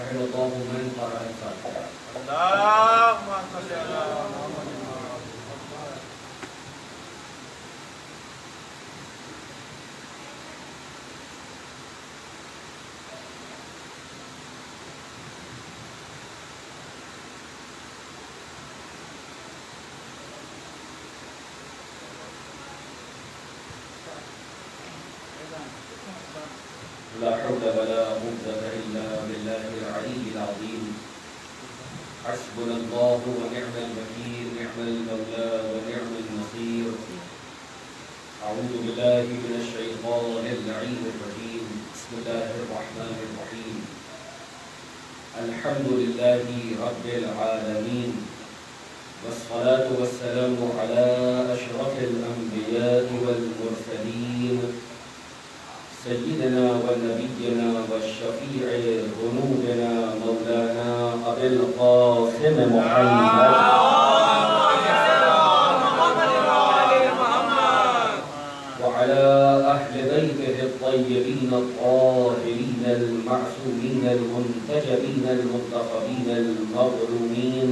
رحم الله من قرأ الفاتحة. اللهم صل على محمد. لا حول ولا قوة إلا بالله العلي العظيم. حسبنا الله ونعم الوكيل، نعم المولى ونعم النصير. أعوذ بالله من الشيطان اللعين الرجيم. بسم الله الرحمن الرحيم. الحمد لله رب العالمين، والصلاة والسلام على أشرف الأنبياء والمرسلين، سيدنا ونبينا والشفيع ذنوبنا مولانا أبي القاسم محمد وعلى أهل بيته الطيبين الطاهرين المعصومين المنتجبين المنتخبين المظلومين،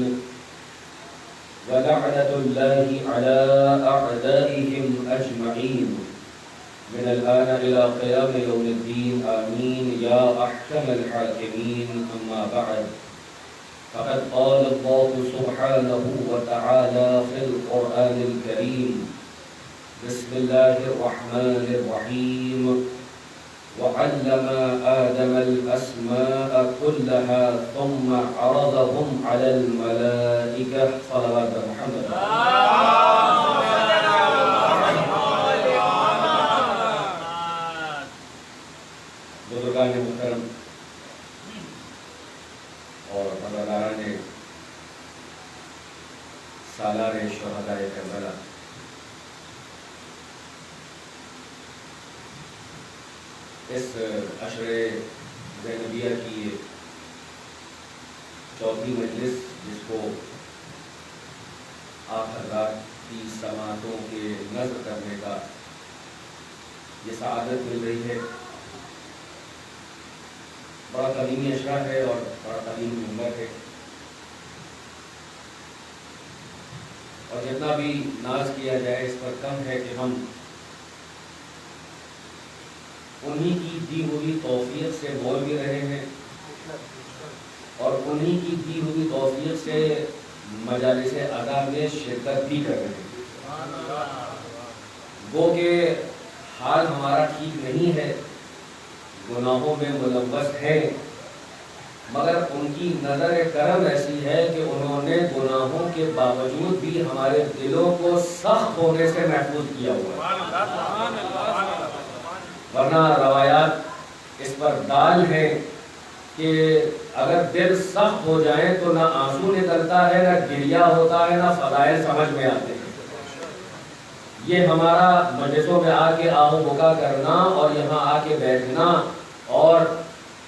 ولعنة الله على أعدائهم أجمعين من الآن إلى قيام يوم الدين. آمين يا أحكم الحاكمين. أما بعد، فقد قال الله سبحانه وتعالى في القرآن الكريم: بسم الله الرحمن الرحيم. وعلم آدم الأسماء كلها ثم عرضهم على الملائكة. صلوات محمد. بزرگان محترم اور حضرات سالار شہدائے کربلا، اس عشر زینبیہ کی چوتھی مجلس، جس کو آپ حضرات کی سماعتوں کے نظر کرنے کا یہ سعادت مل رہی ہے، بڑا قدیمی اشرا ہے اور بڑا قدیمی منبر ہے، اور جتنا بھی ناز کیا جائے اس پر کم ہے کہ ہم انہی کی دی ہوئی توفیق سے بول بھی رہے ہیں اور انہی کی دی ہوئی توفیق سے مجالس ادا میں شرکت بھی کر رہے ہیں۔ گو کہ حال ہمارا ٹھیک نہیں ہے، گناہوں میں ملوث ہے، مگر ان کی نظر کرم ایسی ہے کہ انہوں نے گناہوں کے باوجود بھی ہمارے دلوں کو سخت ہونے سے محفوظ کیا ہوا ہے، ورنہ روایات اس پر دال ہے کہ اگر دل سخت ہو جائیں تو نہ آنسو نکلتا ہے، نہ گریہ ہوتا ہے، نہ فضائل سمجھ میں آتے ہیں۔ یہ ہمارا مجلسوں میں آ کے آہو بکا کرنا اور یہاں آ کے بیٹھنا اور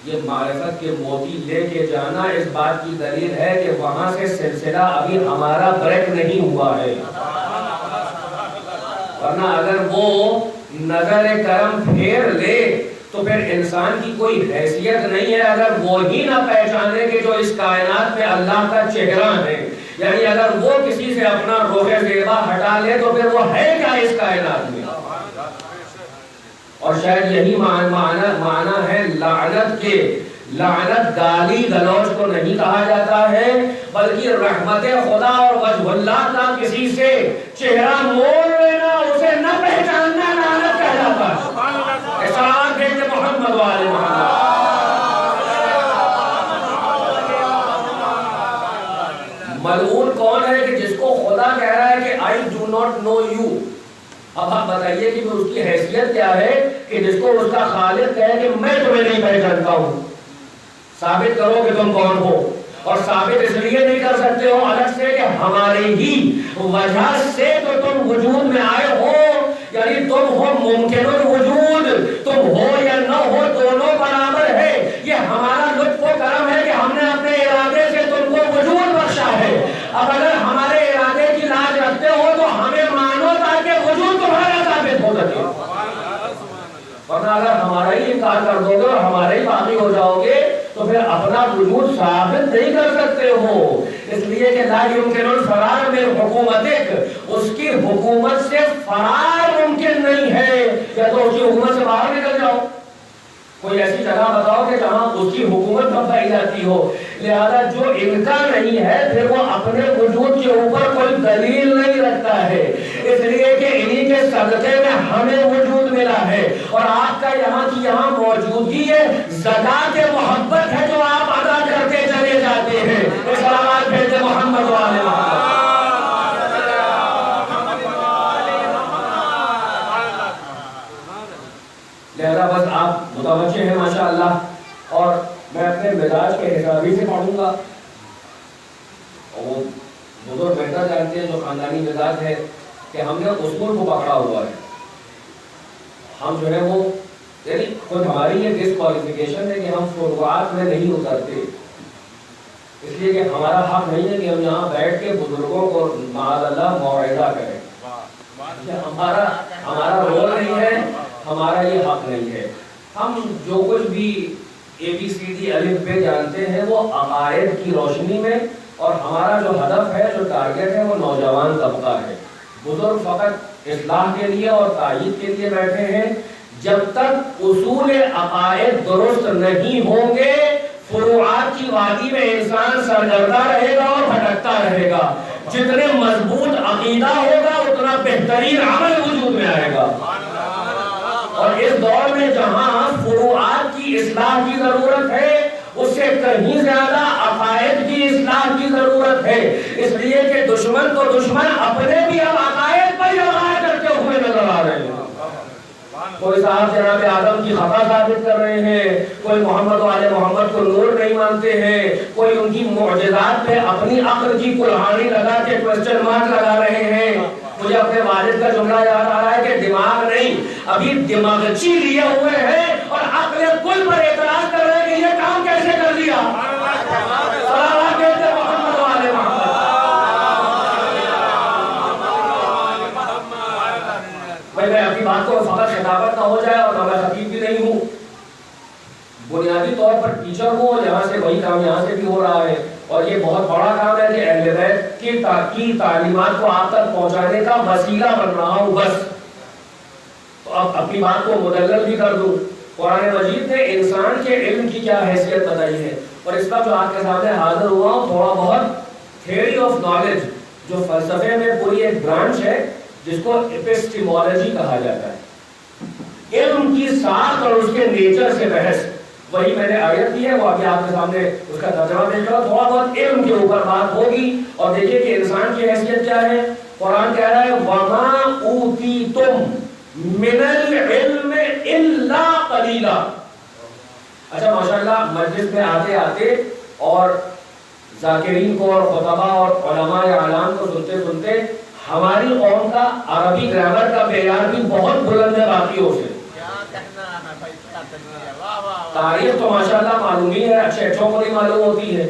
یہ معرفت کے موتی لے کے جانا اس بات کی دلیل ہے کہ وہاں سے سلسلہ ابھی ہمارا بریک نہیں ہوا ہے، ورنہ اگر وہ نظر کرم پھیر لے تو پھر انسان کی کوئی حیثیت نہیں ہے اگر وہ ہی نہ پہچانے کہ جو اس کائنات میں اللہ کا چہرہ ہے، یعنی اگر وہ کسی سے اپنا روح زیبا ہٹا لے تو پھر وہ ہے کیا اس کائنات میں۔ اور شاید یہی معنی ہے لعنت کے۔ لعنت گالی گلوچ کو نہیں کہا جاتا ہے، بلکہ رحمت خدا اور وجہ اللہ کا کسی سے چہرہ موڑ لینا، اسے نہ پہچاننا لعنت کہلاتا ہے۔ احسان دیکھتے محمد والے محمد۔ ملعون کون ہے کہ جس کو خدا کہہ رہا ہے کہ I do not know you۔ اب آپ بتائیے کہ اس کی حیثیت کیا ہے کہ جس کو اس کا خالق کہے کہ میں تمہیں نہیں پہچانتا ہوں۔ ثابت کرو کہ تم کون ہو، اور ثابت اس لیے نہیں کر سکتے ہو الگ سے کہ ہمارے ہی وجہ سے تو تم وجود میں آئے ہو، یعنی تم ہو ممکن الوجود، تم ہو یا نہ ہو دونوں برابر ہے۔ یہ ہمارا لطف و کرم ہے کہ ہم نے اپنے ارادے سے تم کو وجود بخشا ہے۔ اب اگر ہمارے ارادے کی لاج رکھتے ہو تو ہمیں مانو تاکہ وجود تمہارا ثابت ہو سکے، ورنہ اگر ہمارا ہی انکار کر دو گے اور ہمارے ہی باقی ہو جاؤ گے تو پھر اپنا وجود ثابت نہیں کر سکتے ہو. اس لیے کہ لا یمکن الفرار من حکومتک، اس کی حکومت سے فرار ممکن نہیں ہے، یا تو اس کی حکومت سے باہر نکل جاؤ. کوئی ایسی جگہ بتاؤ کہ جہاں اس کی حکومت نہ پائی جاتی ہو. لہذا جو ان کا نہیں ہے پھر وہ اپنے وجود کے اوپر کوئی دلیل نہیں رکھتا ہے، اس لیے کہ انہی کے صدقے میں ہمیں وجود ملا ہے. اور آپ کا یہاں کی یہاں موجودگی ہے، زکات محبت ہے جو آپ ادا کرتے چلے جاتے ہیں. سلامات بھیجے محمد والے محمد. لہذا بس آپ متوجہ ہیں ماشاءاللہ. اور میں اپنے مزاج کے حساب ہی سے پڑھوں گا. وہ بزرگ بہتر جانتے ہیں جو خاندانی مزاج ہے کہ ہم نے اصول کو پکڑا ہوا ہے. ہم جو ہے وہ یعنی خود ہماری یہ ڈسکوالیفیکیشن ہے کہ ہم فروعات میں نہیں اترتے، اس لیے کہ ہمارا حق نہیں ہے کہ ہم یہاں بیٹھ کے بزرگوں کو معاذ اللہ موعظہ کریں. ہمارا رول نہیں ہے، ہمارا یہ حق نہیں ہے. ہم جو کچھ بھی اے بی سی ڈی الف بے جانتے ہیں وہ عقائد کی روشنی میں، اور ہمارا جو ہدف ہے جو ٹارگٹ ہے وہ نوجوان طبقہ ہے. بزرگ فقط اصلاح کے لیے اور تائید کے لیے بیٹھے ہیں. جب تک اصول عقائد درست نہیں ہوں گے فروعات کی وادی میں انسان سرگردہ رہے گا اور بھٹکتا رہے گا. جتنے مضبوط عقیدہ ہوگا اتنا بہترین عمل وجود میں آئے گا. اور اس دور میں جہاں فروعات کی اصلاح کی ضرورت ہے اس سے کہیں زیادہ عقائد کی اصلاح کی ضرورت ہے. اس لیے کہ دشمن تو دشمن اپنے بھی اب عقائد پر لگائے کرتے ہوئے نظر آ رہے ہیں. کوئی صاحب جناب آدم کی خطا ثابت کر رہے ہیں، کوئی محمد و آل محمد کو نور نہیں مانتے ہیں، کوئی ان کی معجزات پہ اپنی عقل کی کلہاڑی لگا کے کوسچن مارک لگا رہے ہیں. مجھے اپنے والد کا جملہ یاد آ رہا ہے کہ دماغ نہیں، ابھی دماغچی لیے ہوئے ہیں اور عقل کل پر اعتراض کر رہے ہیں کہ یہ کام کیسے کر دیا. صلوات کہتے محمد و آل محمد. میں اپنی بات کو فقط خطابت نہ ہو جائے، اور میں خطیب بھی نہیں ہوں، بنیادی طور پر ٹیچر ہوں. یہاں سے وہی کام یہاں سے بھی ہو رہا ہے، اور یہ بہت بڑا کام ہے کہ اہل بیت کی تعلیمات کو آپ تک پہنچانے کا وسیلہ بن رہا ہوں بس. تو اب اپنی بات کو مدلل بھی کر دوں. قرآن مجید نے انسان کے علم کی کیا حیثیت بتائی ہے، اور اس کا جو آپ کے سامنے حاضر ہوا ہوں تھوڑا بہت تھیوری آف نالج جو فلسفے میں پوری ایک برانچ ہے جس کو ایپسٹیمولوجی کہا جاتا ہے، علم کی ساخت اور اس کے نیچر سے بحث. وہی میں نے آیت دی ہے، وہ ابھی آپ کے سامنے اس کا ترجمہ دیکھ رہا. تھوڑا بہت علم کے اوپر بات ہوگی، اور دیکھیے کہ انسان کی حیثیت کیا ہے. قرآن کہہ رہا ہے وَمَا أُوتِيتُم مِّنَ الْعِلْمِ إِلَّا قَلِيلًا. اچھا ماشاءاللہ مجلس میں آتے آتے اور ذاکرین کو اور خطبہ اور علماء اعلان کو سنتے سنتے ہماری قوم کا عربی گرامر کا معیار بھی بہت بلند ہے باقیوں سے. تاریخ تو ماشاءاللہ معلوم ہی ہے، اچھے اچھوں کو نہیں معلوم ہوتی ہے،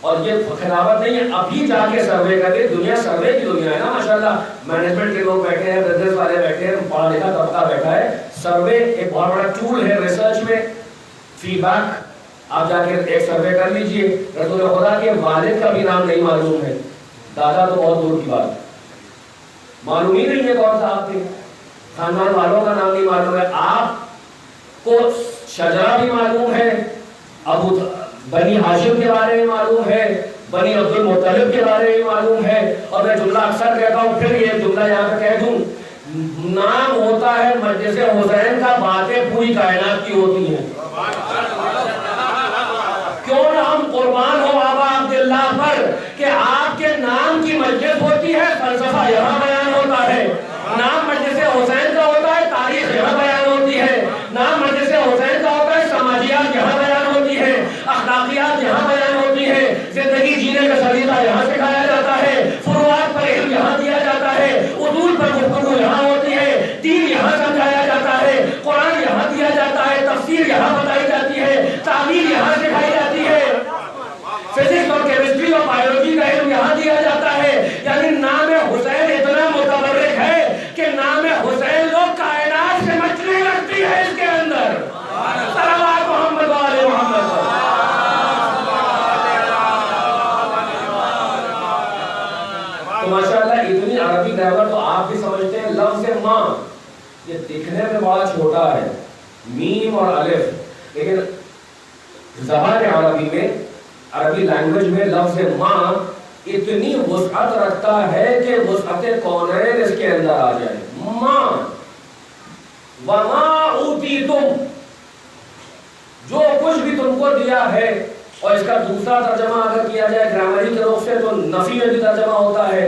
اور یہ خلافت نہیں ہے. ابھی جا کے سروے کرتے، دنیا سروے کی دنیا ہے نا ماشاءاللہ. مینجمنٹ کے لوگ بیٹھے ہیں، بزنس والے بیٹھے ہیں، پڑھا لکھا طبقہ بیٹھا ہے. سروے ایک بہت بڑا ٹول ہے ریسرچ میں. فی بیک آپ جا کے ایک سروے کر لیجئے. رسول خدا کے والد کا بھی نام نہیں معلوم ہے، دادا تو بہت دور کی بات، معلوم ہی نہیں ہے کون سا آپ کے خاندان والوں کا نام نہیں معلوم ہے. آپ کو شجرہ بھی معلوم ہے، ابو بنی ہاشم کے بارے میں معلوم ہے، بنی عبد المطلب کے بارے میں معلوم ہے. اور میں جملہ اکثر کہتا ہوں، پھر یہ جملہ یہاں پہ کہہ دوں، نام ہوتا ہے مجلس حسین کا، باتیں پوری کائنات کی ہوتی ہیں. کیوں نہ ہم قربان ہو آبا عبداللہ پر کہ آپ کے نام کی مجلس ہوتی ہے، فلسفہ یہاں بیان ہوتا ہے. نام مجلس حسین کا ہوتا ہے، تاریخ یہاں بیان ہوتی ہے. نام مجلس حسین کا ہوتا ہے، سماجیات یہاں بیان ہوتی ہے، اخلاقیات یہاں بیان ہوتی ہے، زندگی جینے کا سلیقہ یہاں سکھایا جاتا ہے، فروعات پر علم یہاں دیا جاتا ہے، اصول پر گفتگو یہاں ہوتی ہے، دین یہاں سمجھایا جاتا ہے، قرآن یہاں دیا جاتا ہے، تفسیر یہاں بتائی جاتی ہے، تعلیم یہاں سکھائی جاتی ہے، فزکس اور کیمسٹری اور بایولوجی کا علم یہاں دیا جاتا ہے. یعنی نام حسین اتنا ہوتا ہے میم اور الف، لیکن زبان عربی میں، عربی لینگویج میں لفظ ماں اتنی وسعت رکھتا ہے کہ وسعت کونین اس کے اندر آ جائے. ماں وما اوتیتم، جو کچھ بھی تم کو دیا ہے. اور اس کا دوسرا ترجمہ اگر کیا جائے گرامری کے روپ سے تو نفی میں بھی ترجمہ ہوتا ہے.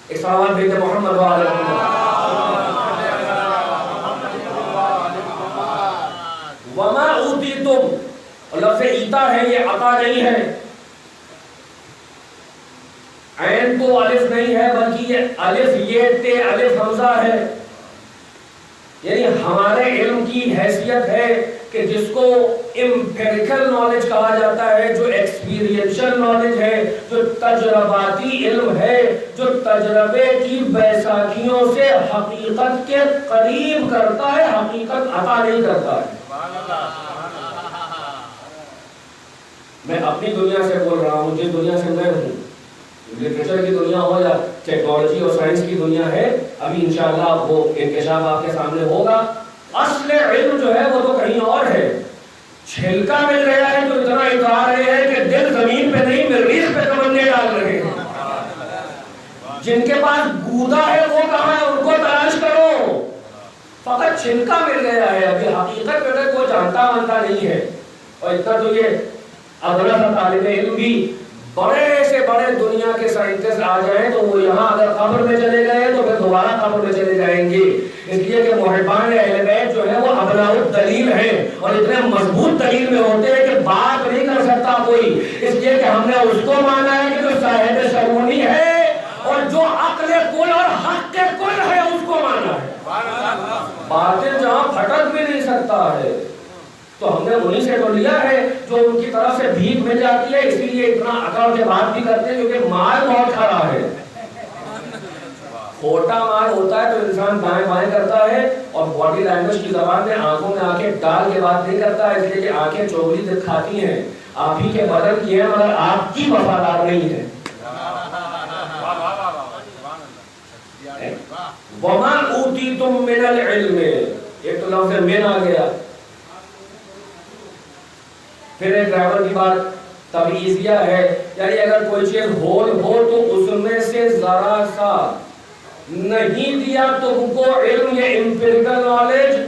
ایک صلوات بھیجتے محمد وما اوتیتم، اور لفظ ایتا ہے، یہ عطا نہیں ہے. عین تو الف نہیں ہے بلکہ یہ الف یہ تے الف حمزہ ہے. یعنی ہمارے علم کی حیثیت ہے کہ جس کو امپیریکل نالج کہا جاتا ہے، جو ایکسپیرینشل نالج ہے، جو تجرباتی علم ہے، جو تجربے کی بیساکھیوں سے حقیقت کے قریب کرتا ہے، حقیقت عطا نہیں کرتا ہے. میں اپنی دنیا سے بول رہا ہوں، جس دنیا سے میں ہوں، لٹریچر کی دنیا ہو یا ٹیکنالوجی اور سائنس کی دنیا ہے، ابھی انشاءاللہ وہ انکشاف آپ کے سامنے ہوگا. اصل علم جو ہے وہ تو کہیں اور ہے. چھلکا مل گیا ہے جو اتنا اتار رہے ہیں کہ دل زمین پہ نہیں مریخ پہ کمندے ڈال رہے ہیں. جن کے پاس گودا ہے وہ کہاں ہے، ان کو تلاش کرو. فقط چھلکا مل گیا ہے، ابھی حقیقت میں کوئی جانتا مانتا نہیں ہے. اور اتنا تو یہ ادنا سا طالب علم بھی، بڑے سے بڑے دنیا کے سائنٹسٹ آ جائیں تو وہ یہاں اگر قبر میں چلے گئے تو پھر دوبارہ قبر میں چلے جائیں گے. اس لیے کہ محبان اہل بیت جو ہے وہ ابناء الدلیل ہیں، اور اتنے مضبوط دلیل میں ہوتے ہیں کہ بات نہیں کر سکتا کوئی. اس لیے کہ ہم نے اس کو مانا ہے کہ جو صاحب شرونی ہے، اور جو عقل کل اور حق کے کل ہے اس کو مانا ہے. باطل جہاں پھٹک بھی نہیں سکتا ہے، تو ہم نے انہی سے تو لیا ہے جو ان کی طرف سے بھیک مل جاتی ہے. اسی لیے اتنا عقل کے بات بھی کرتے ہیں کیونکہ مال بہت کھڑا ہے. کھوٹا مال ہوتا ہے تو انسان دائیں بائیں کرتا ہے، اور باڈی لینگویج کی زبان میں آنکھوں میں آنکھیں ڈال کے بات نہیں کرتا ہے. اس لیے کہ آنکھیں چوگلی دکھاتی ہیں، آپ ہی کے بدن کی ہیں مگر آپ کی وفادار نہیں ہے. وَمَا أُوتِيتُم مِّنَ الْعِلْمِ، ایک تو لفظ من آ گیا. پھر ایک ڈرائیور کی بات تبعیضیہ ہے، یعنی اگر کوئی چیز ہول ہو تو اس میں سے ذرا سا نہیں دیا تم کو علم، یہ امپیریکل نالج.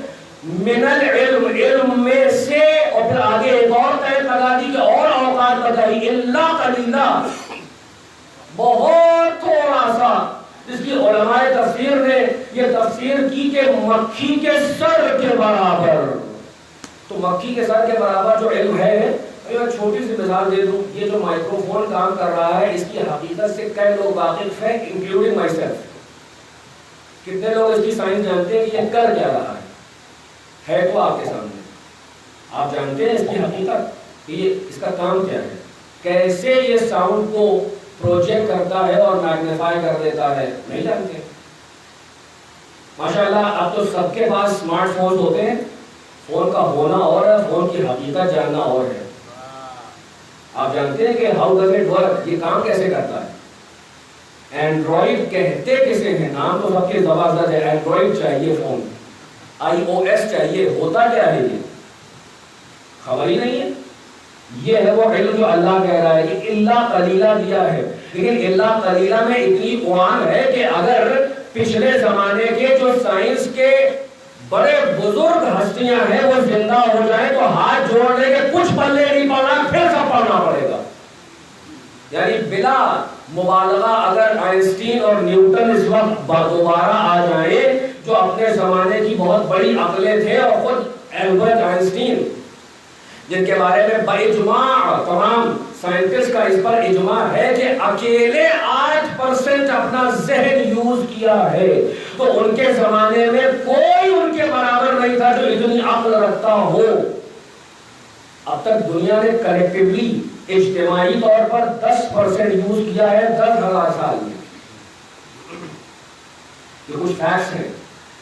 من العلم، علم میں سے، اور پھر آگے ایک اور قید لگا دی کہ اور اوقات بتائی، الا قلیلا، بہت تھوڑا سا، جس کی علماء تفسیر نے یہ تفسیر کی کہ مکھی کے سر کے برابر. تو مکھی کے سر کے برابر جو علم ہے، میں چھوٹی سی مثال دے دوں. یہ جو مائکرو فون کام کر رہا ہے اس کی حقیقت سے کئی لوگ واقف ہیں، انکلوڈنگ مائی سیلف. کتنے لوگ اس کی سائنس جانتے ہیں کہ یہ کر کیا رہا ہے تو آپ کے سامنے. آپ جانتے ہیں اس کی حقیقت کہ یہ اس کا کام کیا ہے، کیسے یہ ساؤنڈ کو پروجیکٹ کرتا ہے اور میگنیفائی کر دیتا ہے؟ نہیں جانتے. ماشاءاللہ اب تو سب کے پاس اسمارٹ فون ہوتے ہیں. فون کا ہونا اور ہے، فون کی حقیقت جاننا اور ہے. آپ جانتے ہیں کہ ہاؤ ڈز اٹ ورک، یہ کام کیسے کرتا ہے. اینڈرائڈ کہتے کسے ہیں؟ نام تو سب کے زبردست ہے. اینڈرائڈ چاہیے فون، آئی او ایس چاہیے. ہوتا کیا ہے یہ خبر ہی نہیں ہے. یہ ہے وہ علم جو اللہ کہہ رہا ہے کہ اللہ قلیلہ دیا ہے. لیکن اللہ قلیلہ میں اتنی قرآن ہے کہ اگر پچھلے زمانے کے جو سائنس کے بڑے بزرگ ہستیاں ہیں وہ زندہ ہو جائیں تو ہاتھ جوڑ لیں کہ کچھ پلے نہیں پڑنا، پھر سب پڑھنا پڑے گا. یعنی بلا مبالغہ اگر آئنسٹین اور نیوٹن اس وقت دوبارہ آ جائیں جو اپنے زمانے کی بہت بڑی عقلیں تھے، اور خود البرٹ آئنسٹین جن کے بارے میں باجماع تمام سائنٹسٹ کا اس پر اجماع ہے کہ اکیلے 8% اپنا ذہن یوز کیا ہے، تو ان کے زمانے میں کوئی ان کے برابر نہیں تھا جو اتنی عقل رکھتا ہو. اب تک دنیا نے کلیکٹیولی اجتماعی طور پر 10% یوز کیا ہے 10,000 سال میں. یہ کچھ فیکٹس ہیں.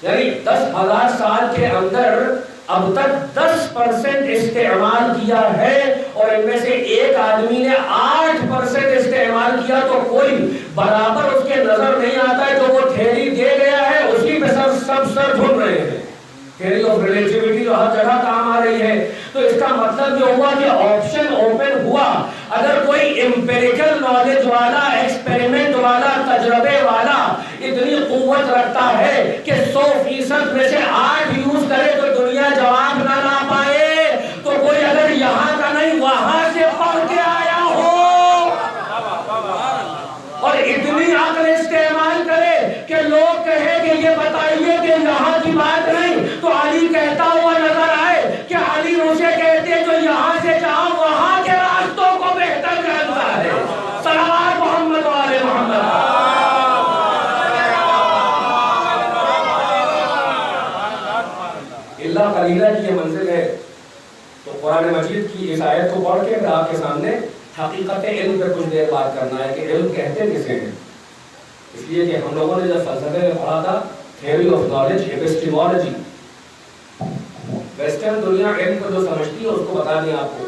یعنی 10,000 سال کے اندر اب تک 10% استعمال کیا ہے، اور ان میں سے ایک آدمی نے 8% استعمال کیا تو کوئی برابر اس کے نظر نہیں آتا ہے. جو وہ تھیری دے گیا ہے اسی پہ سب سر جھن رہے ہیں. تھیوری آف ریلیٹیوٹی جو ہر جگہ کام آ رہی ہے. تو اس کا مطلب یہ ہوا کہ آپشن اوپن ہوا. اگر کوئی امپیریکل نالج والا، ایکسپیریمنٹ والا، تجربے والا اتنی قوت رکھتا ہے کہ 100% میں سے 8 یوز کرے تو دنیا جواب نہ لا پائے، تو کوئی اگر یہاں کا نہیں وہاں سے پڑھ کے آیا ہو اور اتنی عقل استعمال کرے کہ لوگ کہے کہ یہ بتائیے کہ یہاں کی بات نہیں، تو علی کہتا ہوا نظر آئے کہ علی اسے کہتے جو یہاں سے جہاں وہاں کے راستوں کو بہتر جانتا ہے. صلوات محمد و آل محمد. اللہ قلیلہ کی یہ منزل ہے. تو قرآن مجید کی اس آیت کو پڑھ کے آپ کے سامنے حقیقت علم پہ کچھ دیر بات کرنا ہے کہ علم کہتے کسے ہیں. اس لیے کہ ہم لوگوں نے جب فلسفے میں پڑھا تھا تھیوری آف نالج، ایپسٹیمولوجی، ویسٹرن دنیا علم کو جو سمجھتی ہے اس کو بتا دیں آپ کو.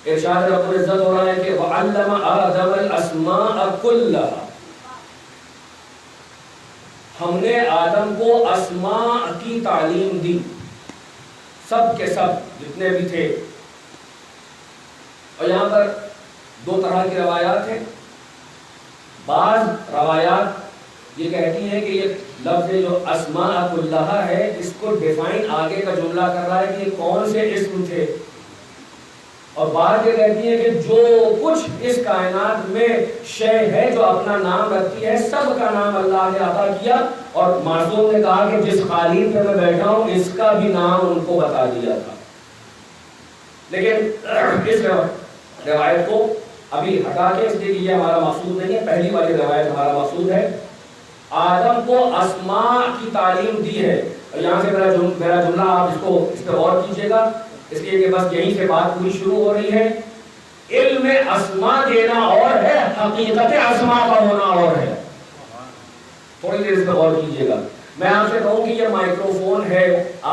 ارشاد رب العزت ہو رہا ہے کہ وَعَلَّمَ آدَمَ الْأَسْمَاءَ كُلَّهَا، ہم نے آدم کو اسماء کی تعلیم دی، سب کے سب جتنے بھی تھے. اور یہاں پر 2 طرح کی روایات ہیں. بعض روایات یہ کہتی ہیں کہ یہ لفظ جو اسماء کلھا ہے اس کو ڈیفائن آگے کا جملہ کر رہا ہے کہ یہ کون سے اسم تھے. اور بعض یہ کہتی ہیں کہ جو کچھ اس کائنات میں شے ہے جو اپنا نام رکھتی ہے سب کا نام اللہ نے عطا کیا. اور معصوم نے کہا کہ جس قالین پہ میں بیٹھا ہوں اس کا بھی نام ان کو بتا دیا تھا. لیکن اس روایت کو ابھی ہٹا کے، اس لیے کہ یہ ہمارا مقصود نہیں ہے، پہلی والی روایت ہمارا مقصود ہے. آدم کو اسماء کی تعلیم دی ہے. اور یہاں سے میرا جملہ آپ اس پہ غور کیجیے گا، اس لیے کہ بس یہیں سے بات پوری شروع ہو رہی ہے. علم میں اسماء دینا اور ہے، حقیقت اسماء کا ہونا اور ہے. تھوڑی دیر اس پہ غور کیجیے گا. میں آپ سے کہوں کہ یہ مائکرو فون ہے،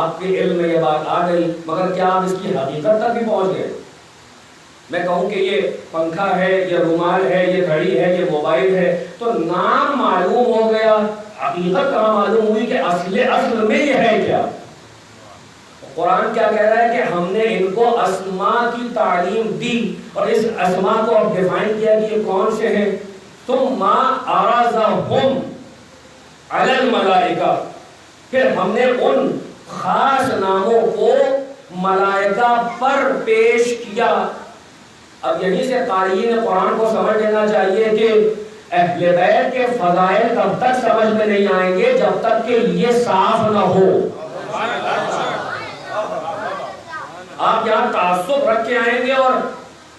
آپ کے علم میں یہ بات آ گئی، مگر کیا آپ اس کی حقیقت تک بھی پہنچ گئے؟ میں کہوں کہ یہ پنکھا ہے، یہ رومال ہے، یہ گھڑی ہے، یہ موبائل ہے، تو نام معلوم ہو گیا، حقیقت کہاں معلوم ہوئی کہ اصل میں یہ ہے کیا؟ قرآن کیا کہہ رہا ہے کہ ہم نے ان کو اسماء کی تعلیم دی اور اس اسماء کو اب ڈیفائن کیا کہ یہ کون سے ہیں. ثم عرضهم علی الملائکہ، پھر ہم نے ان خاص ناموں کو ملائکہ پر پیش کیا. اب یہیں سے قارئین قرآن کو سمجھ لینا چاہیے کہ اہل بیت کے فضائل تب تک سمجھ میں نہیں آئیں گے جب تک کہ یہ صاف نہ ہو. آپ یہاں تعصب رکھ کے آئیں گے اور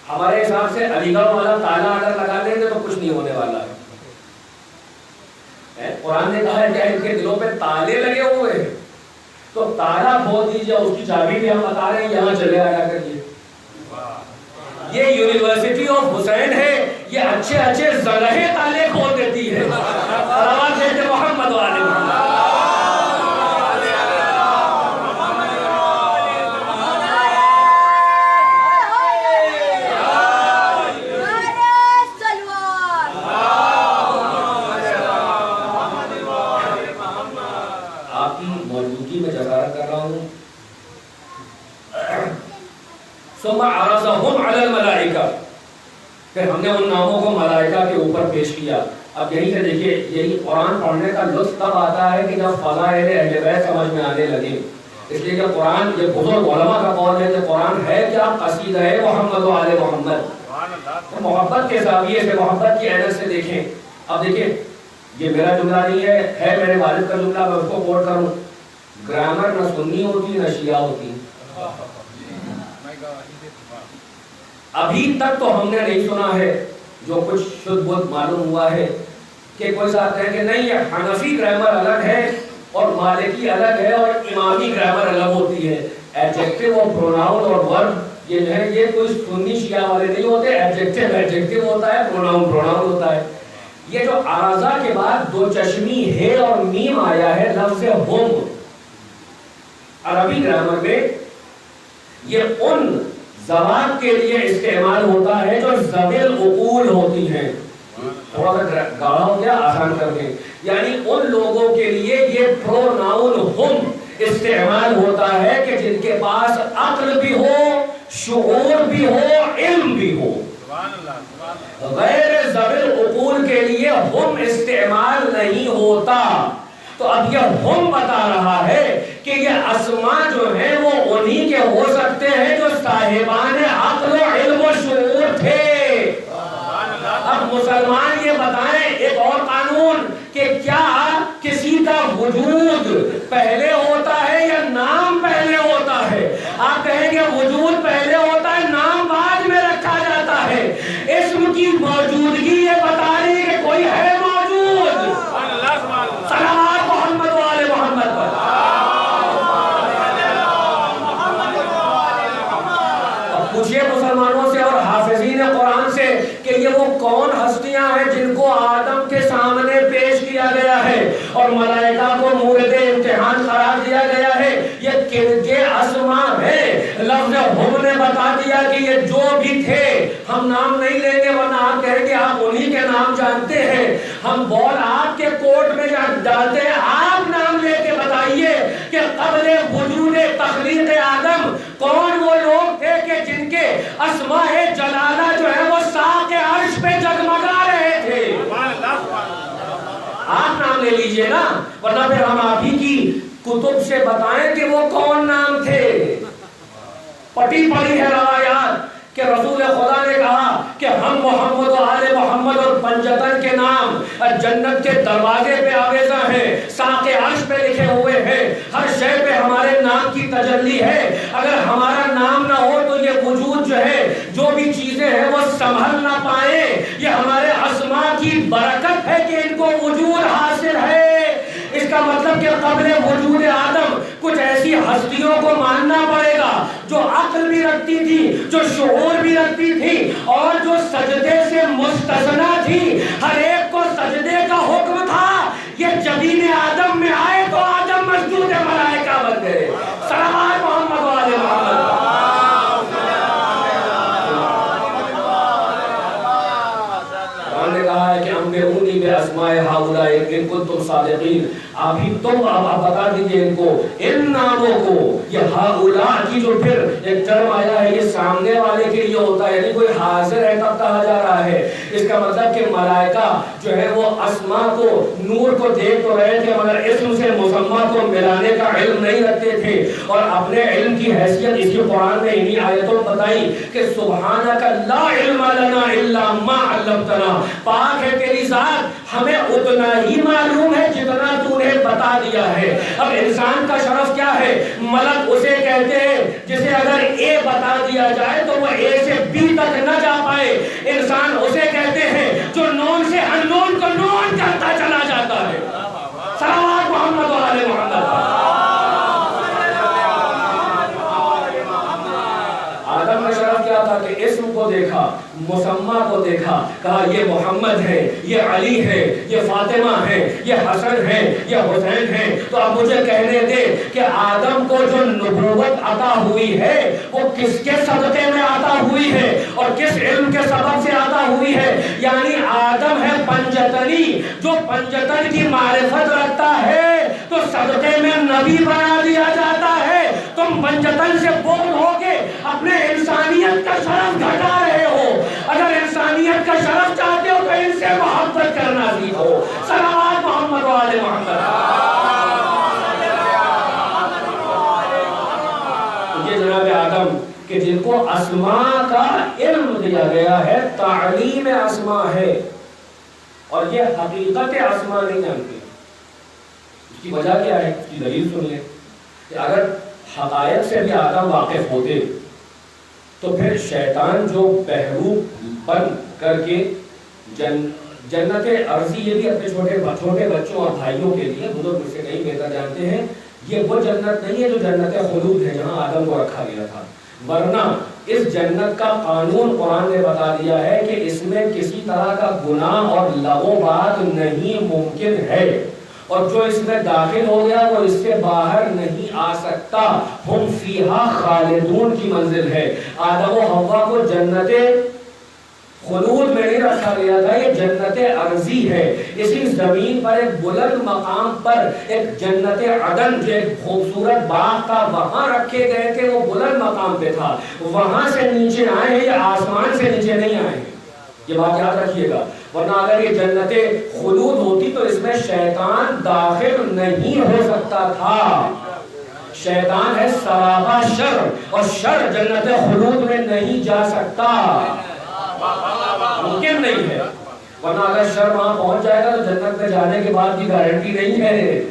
ہمارے حساب سے علی گڑھ والا تالا اگر لگا دیں گے تو کچھ نہیں ہونے والا ہے. قرآن نے کہا ہے کہ ان کے دلوں پہ تالے لگے ہوئے ہیں تو تالا کھول دیجیے، اس کی چابی بھی ہم بتا رہے ہیں یہاں چلے آیا کریے. یہ یونیورسٹی آف حسین ہے، یہ اچھے اچھے زرہے تالے کھول دیتی ہے. صلوات ہے محمد والے محمد. ثم عرضهم علی الملائکہ، پھر ہم نے ان ناموں کو ملائکہ کے اوپر پیش کیا. اب یہیں سے دیکھیے یہی قرآن پڑھنے کا لطف تب آتا ہے کہ جب فضائل اہل بیت سمجھ میں آنے لگے. اس لیے کہ قرآن یہ بزرگ علماء کا قول ہے کہ قرآن ہے کیا؟ قصیدہ ہے محمد و آل محمد. محبت کے زاویے سے، محبت کی عینت سے دیکھیں. اب دیکھیں یہ میرا جملہ نہیں ہے میرے والد کا جملہ، میں اس کو کوٹ کروں. گرامر نہ سنی ہوتی نہ شیعہ ہوتی. ابھی تک تو ہم نے نہیں سنا ہے، جو کچھ شدھ بدھ معلوم ہوا ہے کہ کوئی صاحب کہیں کہ نہیں یہ حنفی گرامر الگ ہے اور مالکی الگ ہے اور امامی گرامر الگ ہوتی ہے. ایڈجیکٹو اور پروناؤن اور ورب یہ جو ہے یہ کوئی سنی شیعہ والے نہیں ہوتے. ایڈجیکٹو ہوتا ہے، پروناؤن ہوتا ہے. یہ جو عرضہ کے بعد دو چشمی ہے اور میم آیا ہے لفظ ہم، عربی گرامر میں یہ ان زبان کے لیے استعمال ہوتا ہے جو ذوی العقول ہوتی ہیں. تھوڑا سا گاڑا ہو گیا، آسان کر دیں. یعنی ان لوگوں کے لیے یہ پروناؤن ہم استعمال ہوتا ہے کہ جن کے پاس عقل بھی ہو، شعور بھی ہو، علم بھی ہو. غیر ذوی العقول کے لیے ہم استعمال نہیں ہوتا. تو اب یہ ہم بتا رہا ہے کہ یہ اسماء جو ہیں وہ انہی کے ہو سکتے ہیں جو صاحبان عقل و علم و شعور تھے. اب مسلمان یہ بتائیں ایک اور قانون کہ کیا کسی کا وجود پہلے ہوتا ہے یا نام پہلے ہوتا ہے؟ آپ کہیں گے وجود پہلے ہوتا ہے، نام بعد میں رکھا جاتا ہے. اسم کی موجودگی یہ بتا رہی ہے کہ کوئی ہے موجود. صلوات محمد و آل محمد پر. اب پوچھئے مسلمانوں سے اور حافظین قرآن سے کہ یہ وہ کون ہستیاں ہیں جن کو آدم کے سامنے پیش کیا گیا ہے اور ملائکہ کو مورد امتحان قرار دیا گیا ہے؟ یہ کن کے اسماء ہیں؟ لفظ ہم نے بتا دیا کہ یہ جو بھی تھے. ہم نام نہیں لیں گے ورنہ آپ کہیں گے آپ انہی کے نام جانتے ہیں. ہم بال آپ کے کوٹ میں ڈالتے ہیں، آپ نام لے کے بتائیے کہ قبل وجود تخلیق آدم کون وہ لوگ تھے کہ جن کے اسماء جلالہ جو ہے وہ ساق عرش پہ جگمگا رہے تھے. آپ نام لے لیجئے نا، ورنہ پھر ہم آپ ہی کی کتب سے بتائیں کہ وہ کون نام تھے. پٹی پڑی ہے روایات کہ رسول خدا نے کہا کہ ہم محمد و آل محمد اور پنجتن کے نام جنت کے دروازے پہ آویزاں ہیں، ساق عرش پہ لکھے ہوئے ہیں، ہر شے پہ ہمارے نام کی تجلی ہے. اگر ہمارا نام نہ ہو تو یہ وجود جو ہے، جو بھی چیزیں ہیں وہ سنبھل نہ پائیں. یہ ہمارے اسماء کی برکت ہے کہ ان کو وجود حاصل ہے. اس کا مطلب کہ قبل وجود آدم کچھ ایسی ہستیوں کو ماننا پڑے گا جو عقل بھی رکھتی تھی، جو شعور بھی رکھتی تھی اور جو سجدے سے مستثنا تھی. ہر ایک کو سجدے کا حکم تھا. یہ جبین آدم میں آئے تو آدم مسجود ملائکہ بن گئے. صلوات محمد و آل محمد. کہا ہے کہ انبئونی باسماء ہؤلاء ان کنتم صادقین. آپ ہی تم آپ بتا دیجئے ان کو، ان ناموں کو. یہ ہؤلاء کی جو پھر ایک ٹرم آیا ہے یہ سامنے والے کے لیے ہوتا ہے، یعنی کوئی حاضر ہے تب کہا جا رہا ہے. اس کا مطلب کہ ملائکہ جو ہے وہ اسماء کو، نور کو دیکھ تو رہے تھے مگر اسم سے مسمى کو ملانے کا علم نہیں رکھتے تھے. اور اپنے علم کی حیثیت اس کی قرآن نے انہی آیتوں بتائی کہ سبحانک لا علم لنا الا ما علمتنا. پاک ہے تیری ذات، ہمیں اتنا ہی معلوم ہے جتنا تو نے بتا دیا ہے. اب انسان کا شرف کیا ہے؟ ملک اسے کہتے ہیں جسے اگر اے بتا دیا جائے تو وہ اے سے بی تک نہ جا پائے. انسان اسے کہتے ہیں جو نون سے ان نون کو نون کرتا چلا جاتا ہے. صلوات محمد و آل محمد. آدم کا شرف کیا تھا کہ اسم کو دیکھا، مسمى کو دیکھا، کہا یہ محمد ہے، یہ علی ہے، یہ فاطمہ ہے، یہ حسن ہے، یہ حسین ہے. تو اب مجھے کہنے دے کہ آدم کو جو نبوت عطا ہوئی ہے وہ کس کے صدقے میں عطا ہوئی ہے اور کس علم کے سبب سے عطا ہوئی ہے؟ یعنی آدم ہے پنجتنی، جو پنجتن کی معرفت رکھتا ہے تو صدقے میں نبی بنا دیا جاتا ہے. تم پنجتن سے بول ہو کے اپنے انسانیت کا شرف گھٹا رہے ہو. اگر انسانیت کا شرف چاہتے ہو تو ان سے محبت کرنا سیکھو. صلوات محمد و آل محمد. یہ جناب آدم کہ جن کو اسماء کا علم دیا گیا ہے، تعلیم اسماء ہے اور یہ حقیقت اسماء نہیں جانتے. اس کی وجہ کیا ہے؟ اس کی دلیل سن لیں کہ اگر حقائق سے بھی آدم واقف ہوتے تو پھر شیطان جو بہروپ بن کر کے جنت ارضی، یہ بھی اپنے چھوٹے بچوں اور بھائیوں کے لیے، بزرگ اس سے کہیں بہتر جانتے ہیں، یہ وہ جنت نہیں ہے جو جنت خلود ہے جہاں آدم کو رکھا گیا تھا. ورنہ اس جنت کا قانون قرآن نے بتا دیا ہے کہ اس میں کسی طرح کا گناہ اور لغو بات نہیں ممکن ہے، اور جو اس میں داخل ہو گیا وہ اس سے باہر نہیں آ سکتا. ہم فیہا خالدون کی منزل ہے. آدم و حوا کو جنت خلود میں نہیں رکھا گیا تھا، یہ جنت ارضی ہے. اسی زمین پر ایک بلند مقام پر ایک جنت عدن جو ایک خوبصورت باغ تھا وہاں رکھے گئے تھے، وہ بلند مقام پہ تھا. وہاں سے نیچے آئے ہیں، یہ آسمان سے نیچے نہیں آئے ہیں، یہ بات یاد رکھیے گا. ورنہ اگر یہ جنت خلود ہوتی تو اس میں شیطان داخل نہیں ہو سکتا تھا. شیطان ہے سراپا شر، اور شر جنت خلود میں نہیں جا سکتا، ممکن نہیں ہے. ورنہ اگر شر وہاں پہنچ جائے گا تو جنت میں جانے کے بعد بھی گارنٹی نہیں ہے.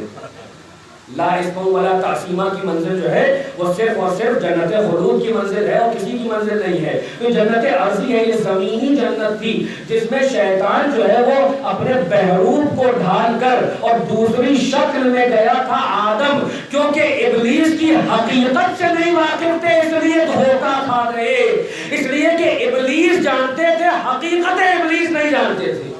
لا اسم ولا تعصیمہ کی منزل جو ہے وہ صرف اور صرف جنت خلود کی منزل ہے اور کسی کی منزل نہیں ہے. تو جنت ارضی ہے، یہ زمینی جنت تھی جس میں شیطان جو ہے وہ اپنے بہروپ کو ڈھال کر اور دوسری شکل میں گیا تھا آدم، کیونکہ ابلیس کی حقیقت سے نہیں واقف تھے اس لیے دھوکہ کھا گئے. اس لیے کہ ابلیس جانتے تھے، حقیقت ابلیس نہیں جانتے تھے.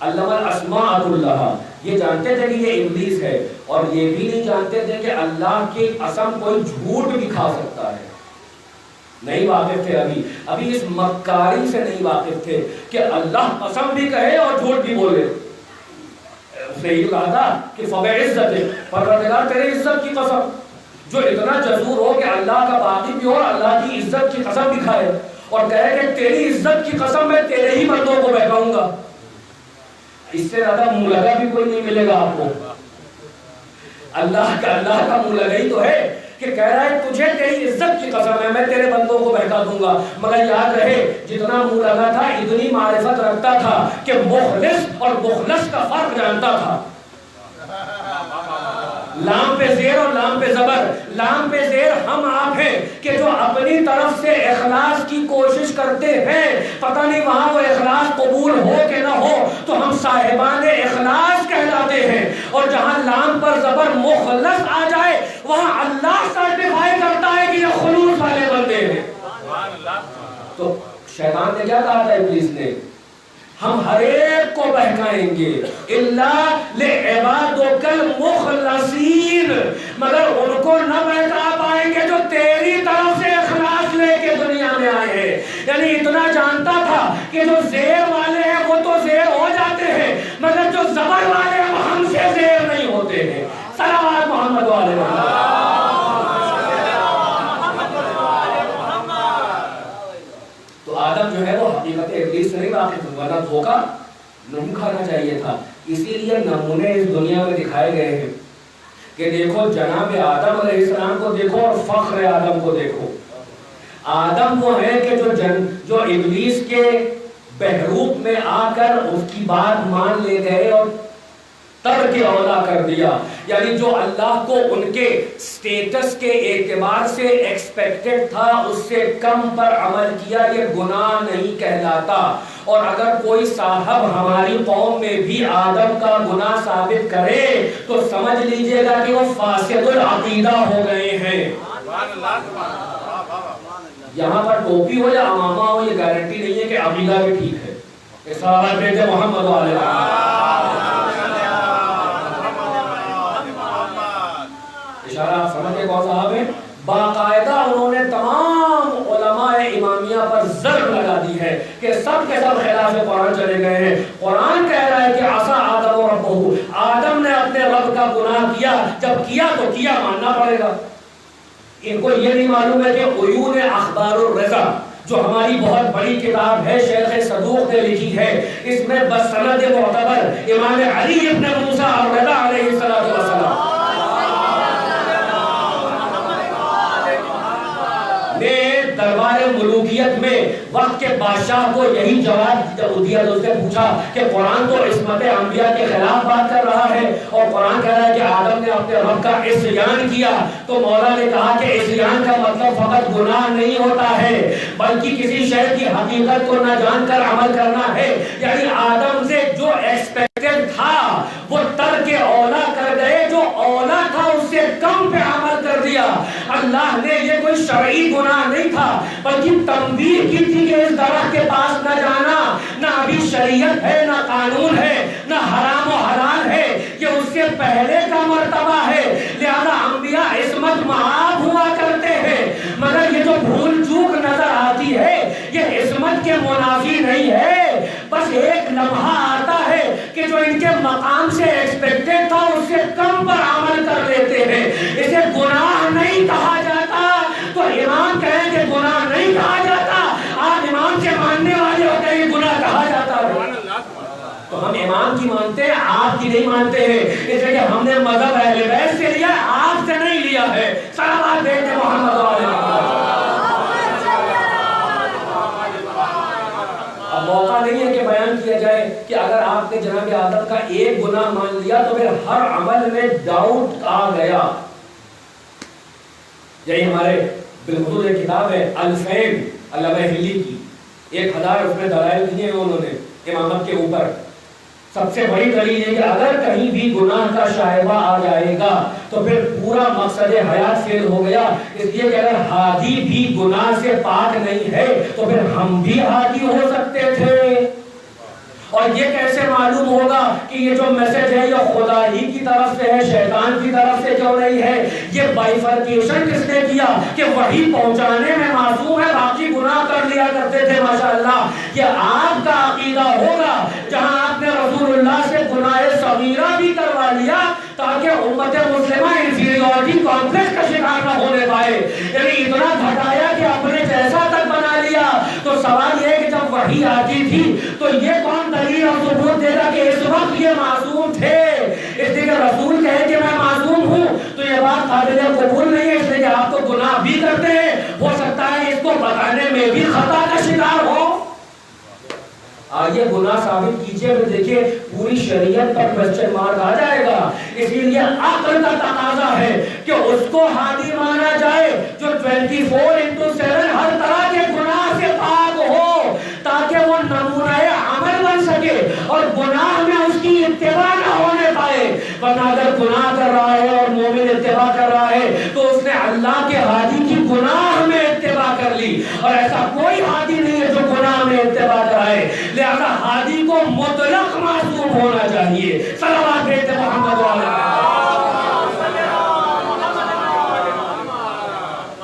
علم الاسماء اللہ، یہ جانتے تھے کہ یہ ابلیس ہے، اور یہ بھی نہیں جانتے تھے کہ اللہ کی قسم کوئی جھوٹ بھی کھا سکتا ہے. نہیں واقف تھے، ابھی اس مکاری سے نہیں واقف تھے کہ اللہ قسم بھی کہے اور جھوٹ بھی بولے. اس نے یہ کہا تھا کہ فبعزت، پروردگار تیرے عزت کی قسم، جو اتنا جسور ہو کہ اللہ کا باقی بھی ہو اور اللہ کی عزت کی قسم بھی کھائے اور کہے کہ تیری عزت کی قسم میں تیرے ہی بندوں کو بہکاؤں گا. اس سے زیادہ منہ لگا بھی کوئی نہیں ملے گا آپ کو. اللہ کا منہ لگا ہی تو ہے کہ کہہ رہا ہے تجھے تیری عزت کی قسم ہے میں تیرے بندوں کو بہکا دوں گا. مگر یاد رہے جتنا منہ لگا تھا اتنی معرفت رکھتا تھا کہ مخلص اور مخلص کا فرق جانتا تھا. لام پہ زیر اور لام پہ زبر. لام پہ زیر ہم آپ ہیں کہ جو اپنی طرف سے اخلاص کی کوشش کرتے ہیں، پتہ نہیں وہاں وہ اخلاص قبول ہو کہ نہ ہو تو ہم صاحبان اخلاص کہلاتے ہیں. اور جہاں لام پر زبر مخلص آ جائے وہاں اللہ سرٹیفائی کرتا ہے کہ یہ خلوص والے بندے ہیں. تو شیطان نے کیا کہا تھا ابلیس نے؟ ہم ہر ایک کو بہکائیں گے الا لعبادک المخلصین، مگر ان کو نہ بہکا پائیں گے جو تیری طرف سے اخلاص لے کے دنیا میں آئے ہیں. یعنی اتنا جانتا تھا کہ جو زیر والے ہیں وہ تو زیر ہو جاتے ہیں، مگر جو زبر والے ہیں وہ ہم سے زیر نہیں ہوتے ہیں. صلوات محمد والے آدم جو ہے وہ حقیقت ابلیس سے نہیں واقف تھا، ورنہ دھوکہ نہیں کھانا چاہیے تھا. اسی لیے نمونے اس دنیا میں دکھائے گئے ہیں کہ دیکھو جناب آدم علیہ السلام کو دیکھو اور فخر آدم کو دیکھو. آدم وہ ہے کہ جو ابلیس کے بہروپ میں آ کر اس کی بات مان لے گئے اور ترک اولا کر دیا. یعنی جو اللہ کو ان کے سٹیٹس کے اعتبار سے ایکسپیکٹڈ تھا اس سے کم پر عمل کیا، یہ گناہ نہیں کہلاتا. اور اگر کوئی صاحب ہماری قوم میں بھی آدم کا گناہ ثابت کرے تو سمجھ لیجئے گا کہ وہ فاسد العقیدہ ہو گئے ہیں. یہاں پر ٹوپی ہو یا امامہ ہو یہ گارنٹی نہیں ہے کہ عقیدہ بھی ٹھیک ہے. صحابہ بیٹے محمد علیہ آپ سمجھ کے کون صاحب ہیں؟ باقاعدہ انہوں نے تمام علماء امامیہ پر ضرب لگا دی ہے کہ سب کے سب خلاف قرآن چلے گئے ہیں. قرآن کہہ رہا ہے کہ عصا آدم و ربہ، آدم نے اپنے رب کا گناہ کیا، جب کیا تو کیا ماننا پڑے گا. ان کو یہ نہیں معلوم ہے کہ عیون اخبار الرضا جو ہماری بہت بڑی کتاب ہے شیخ صدوق نے لکھی ہے، اس میں بسند معتبر امام علی ابن موسیٰ الرضا علیہ السلام دربار ملوکیت میں وقت کے بادشاہ کو یہی جواب دیا. تو اس نے پوچھا کہ قرآن تو عصمت انبیاء کے خلاف بات کر رہا ہے اور قرآن کہہ رہا ہے کہ آدم نے اپنے رب کا عصیان کیا. تو مولا نے کہا کہ عصیان کا مطلب فقط گناہ نہیں ہوتا ہے بلکہ کسی شے کی حقیقت کو نہ جان کر عمل کرنا ہے. یعنی آدم سے جو ایکسپیکٹڈ تھا وہ ترک اولا کر گئے، جو اولا تھا اس سے کم پہ عمل کر دیا. اللہ نے یہ کوئی شرعی گناہ نہیں تھا بلکہ تنبیہ کی تھی کہ اس درخت کے پاس نہ جانا. نہ ابھی شریعت ہے، نہ قانون ہے، نہ حرام و حلال ہے، یہ اس سے پہلے کا مرتبہ ہے. لہذا انبیاء عصمت معاف ہوا کرتے ہیں، مگر یہ جو بھول چوک نظر آتی ہے یہ عصمت کے منافی لمحہ آتا ہے کہ جو ان کے مقام سے ایکسپیکٹڈ تھا اس سے کم پر عمل کر لیتے ہیں، اسے گناہ نہیں کہا جاتا۔ تو امام کہیں کہ گناہ نہیں کہا جاتا، آپ امام کے ماننے والے ہوتے ہیں، گناہ کہا جاتا ہے۔ تو ہم امام کی مانتے ہیں، آپ کی نہیں مانتے ہیں، اس لیے کہ ہم نے مذہب اہل بیت سے لیا، آپ سے نہیں لیا ہے۔ صلوات بھیجیں محمد علیہ۔ اب موقع نہیں ہے کہ بیان کیا جائے کہ اگر آپ نے جناب آدم کا ایک گناہ مان لیا تو پھر ہر عمل میں ڈاؤٹ آ گیا۔ یہی ہمارے بالخصوص ایک کتاب ہے الفین علامہ ہلی کی، 1000 اس میں دلائل دیے ہیں انہوں نے امامت کے اوپر۔ سب سے بڑی دلیل ہے کہ اگر کہیں بھی گناہ کا شائبہ آ جائے گا تو پھر پورا مقصد حیات فیل ہو گیا، اس لیے کہ اگر ہادی بھی گناہ سے پاک نہیں ہے تو پھر ہم بھی ہادی ہو سکتے تھے۔ اور یہ کیسے معلوم ہوگا کہ یہ جو میسج ہے یہ خدا ہی کی طرف سے ہے، شیطان کی طرف سے کیوں نہیں ہے؟ یہ بائیفرکیشن کس نے کیا کہ وہی پہنچانے میں معصوم ہے، باقی گناہ کر لیا کرتے تھے ماشاءاللہ۔ یہ آپ کا عقیدہ ہوگا جہاں آپ نے رسول اللہ سے گناہ صغیرہ بھی کروا لیا تاکہ امت مسلمہ انفیریورٹی کمپلیکس کا شکار نہ ہونے پائے، یعنی اتنا گھٹایا کہ اپنے جیسا تک بنا لیا۔ تو سوال یہ ہے کہ جب وحی آتی تھی تو یہ کون دلیل اور ثبوت دے گا کہ اس وقت یہ معصوم تھے؟ اس لیے کہ رسول کہے کہ میں معصوم ہوں تو یہ بات قابل قبول نہیں ہے، اس لیے کہ آپ تو گناہ بھی کرتے ہیں، ہو سکتا ہے اس کو بتانے میں بھی خطا کا شکار ہو۔ آئیے گناہ ثابت کیجئے، پھر دیکھیے پوری شریعت پر کوسچن مارک آ جائے گا۔ اسی لیے عقل کا تقاضا ہے کہ اس کو ہادی مانا جائے جو 24/7 ہر طرح کے گناہ سے پاک ہو، تاکہ وہ نمونہ عمل بن سکے اور گناہ میں اس کی اتباع نہ ہونے پائے۔ ورنہ اگر گناہ کر رہا ہے اور مومن اتباع کر رہا ہے تو اس نے اللہ کے ہادی کی گناہ میں اتباع کر لی، اور ایسا کوئی ہادی نہیں ہے جو گناہ میں اتباع کرائے۔ لہذا ہادی کو مطلق معصوم ہونا چاہیے۔ صلوات بھیجتے محمد علیہ۔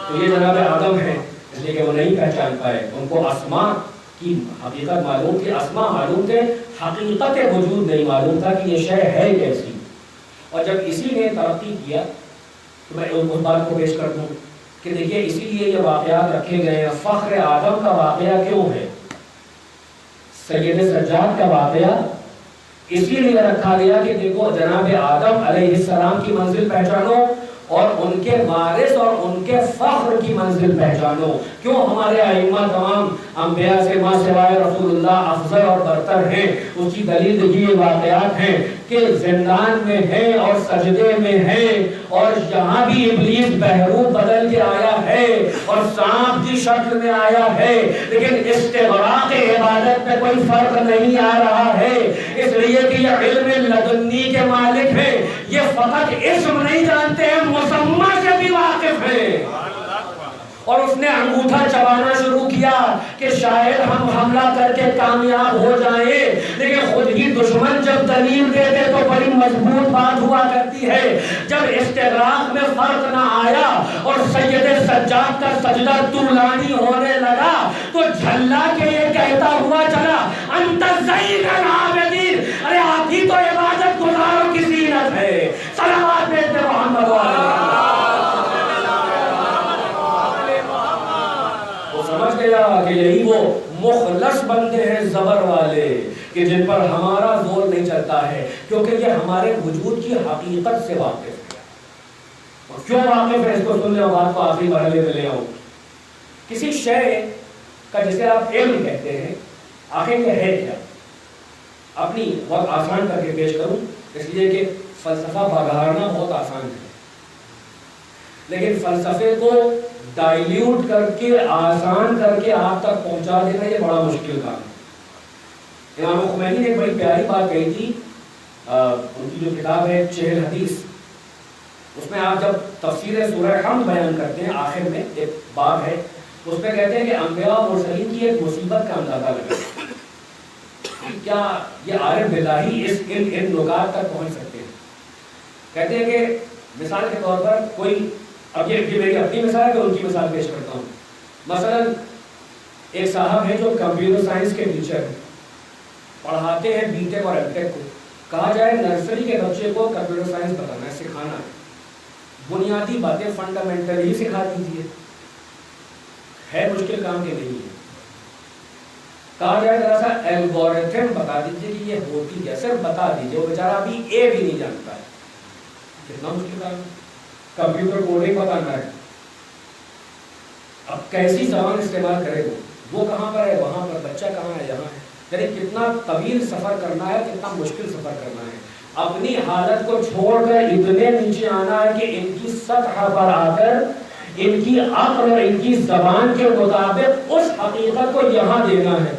تو یہ جناب آدم ہے، اس لیے کہ وہ نہیں پہچان پائے، ان کو اسماء کی حقیقت معلوم تھی، اسماء معلوم تھے، حقیقت وجود نہیں معلوم تھا کہ یہ شے ہے کیسی۔ اور جب اسی نے ترقی کیا تو میں اس بات کو پیش کر دوں کہ دیکھیے اسی لیے یہ واقعات رکھے گئے ہیں۔ فخر آدم کا واقعہ کیوں ہے؟ سید سجاد کا واقعہ اسی لیے رکھا گیا کہ دیکھو جناب آدم علیہ السلام کی منزل پہچانو اور ان کے وارث اور ان کے فخر کی منزل پہچانو۔ کیوں ہمارے ائمہ تمام انبیاء سے ماں سوائے رسول اللہ افضل اور برتر ہیں؟ اس کی دلیل یہ واقعات ہیں کہ زندان میں ہے اور سجدے میں ہے، اور جہاں بھی ابلیس بہروپ بدل کے آیا ہے اور سانپ کی شکل میں آیا ہے، لیکن استغراق عبادت میں کوئی فرق نہیں آ رہا ہے، اس لیے کہ یہ علم لدنی کے مالک ہیں، یہ فقط اسم نہیں جانتے ہیں، مسمى سے بھی واقف ہیں۔ اور اس نے انگوٹھا چبانا شروع کیا کہ شاید ہم حملہ کر کے کامیاب ہو جائیں، لیکن خود ہی دشمن جب دلیل دے دے تو بڑی مضبوط بات ہوا کرتی ہے۔ جب استغراق میں فرق نہ آیا اور سید سجاد کا سجدہ طولانی ہونے لگا تو جھلا کے یہ کہتا ہوا چلا انت زین العابدین، ارے آپ ہی تو عبادت گزاروں کی زینت ہے۔ صلوات بھیجتے محمد علیہ۔ سمجھ گیا کہ یہی وہ مخلص بندے ہیں زبر والے کہ جن پر ہمارا زور نہیں چلتا ہے، کیونکہ یہ ہمارے وجود کی حقیقت سے واقف ہے۔ اور کیوں واقف ہے اس کو سن لیں، بات کو آخری مرحلے میں لے آؤں۔ کسی شے کا جسے آپ علم کہتے ہیں، آخر یہ ہے کیا؟ اپنی بہت آسان کر کے پیش کروں، اس لیے کہ فلسفہ بگاڑنا بہت آسان ہے، لیکن فلسفے کو ڈائلیوٹ کر کے آسان کر کے آپ تک پہنچا دینا یہ بڑا مشکل کام ہے۔ امام خمینی نے ایک بڑی پیاری بات کہی تھی، ان کی جو کتاب ہے 40 حدیث، اس میں آپ جب تفسیر سورہ حمد بیان کرتے ہیں آخر میں ایک باب ہے، اس میں کہتے ہیں کہ انبیاء اور مرسلین کی ایک مصیبت کا اندازہ لگا، کیا یہ عارف باللہی ان نکات تک پہنچ سکتے ہیں؟ کہتے ہیں کہ مثال کے طور پر کوئی، اب یہ میری اپنی مثال ہے کہ ان کی مثال پیش کرتا ہوں۔ مثلا ایک صاحب ہے جو کمپیوٹر سائنس کے ٹیچر ہیں پڑھاتے ہیں بی ٹیک اور ایم ٹیک کو، کہا جائے نرسری کے بچے کو کمپیوٹر سائنس بتانا ہے، سکھانا ہے، بنیادی باتیں فنڈامنٹل ہی سکھا دیجیے، ہے مشکل کام کے نہیں ہے. کہا جائے ذرا سا الگورتھم بتا دیجیے کہ یہ ہوتی ہے، صرف بتا دیجیے، وہ بیچارہ ابھی اے بھی نہیں جانتا ہے، کتنا مشکل کام ہے. کمپیوٹر کوڈنگ بتانا ہے، اب کیسی زبان استعمال کرے وہ کہاں پر ہے، وہاں پر، بچہ کہاں ہے، یہاں ہے، یعنی کتنا طویل سفر کرنا ہے، کتنا مشکل سفر کرنا ہے. اپنی حالت کو چھوڑ کر اتنے نیچے آنا ہے کہ ان کی سطح پر آ کر ان کی عقل اور ان کی زبان کے مطابق اس حقیقت کو یہاں دینا ہے.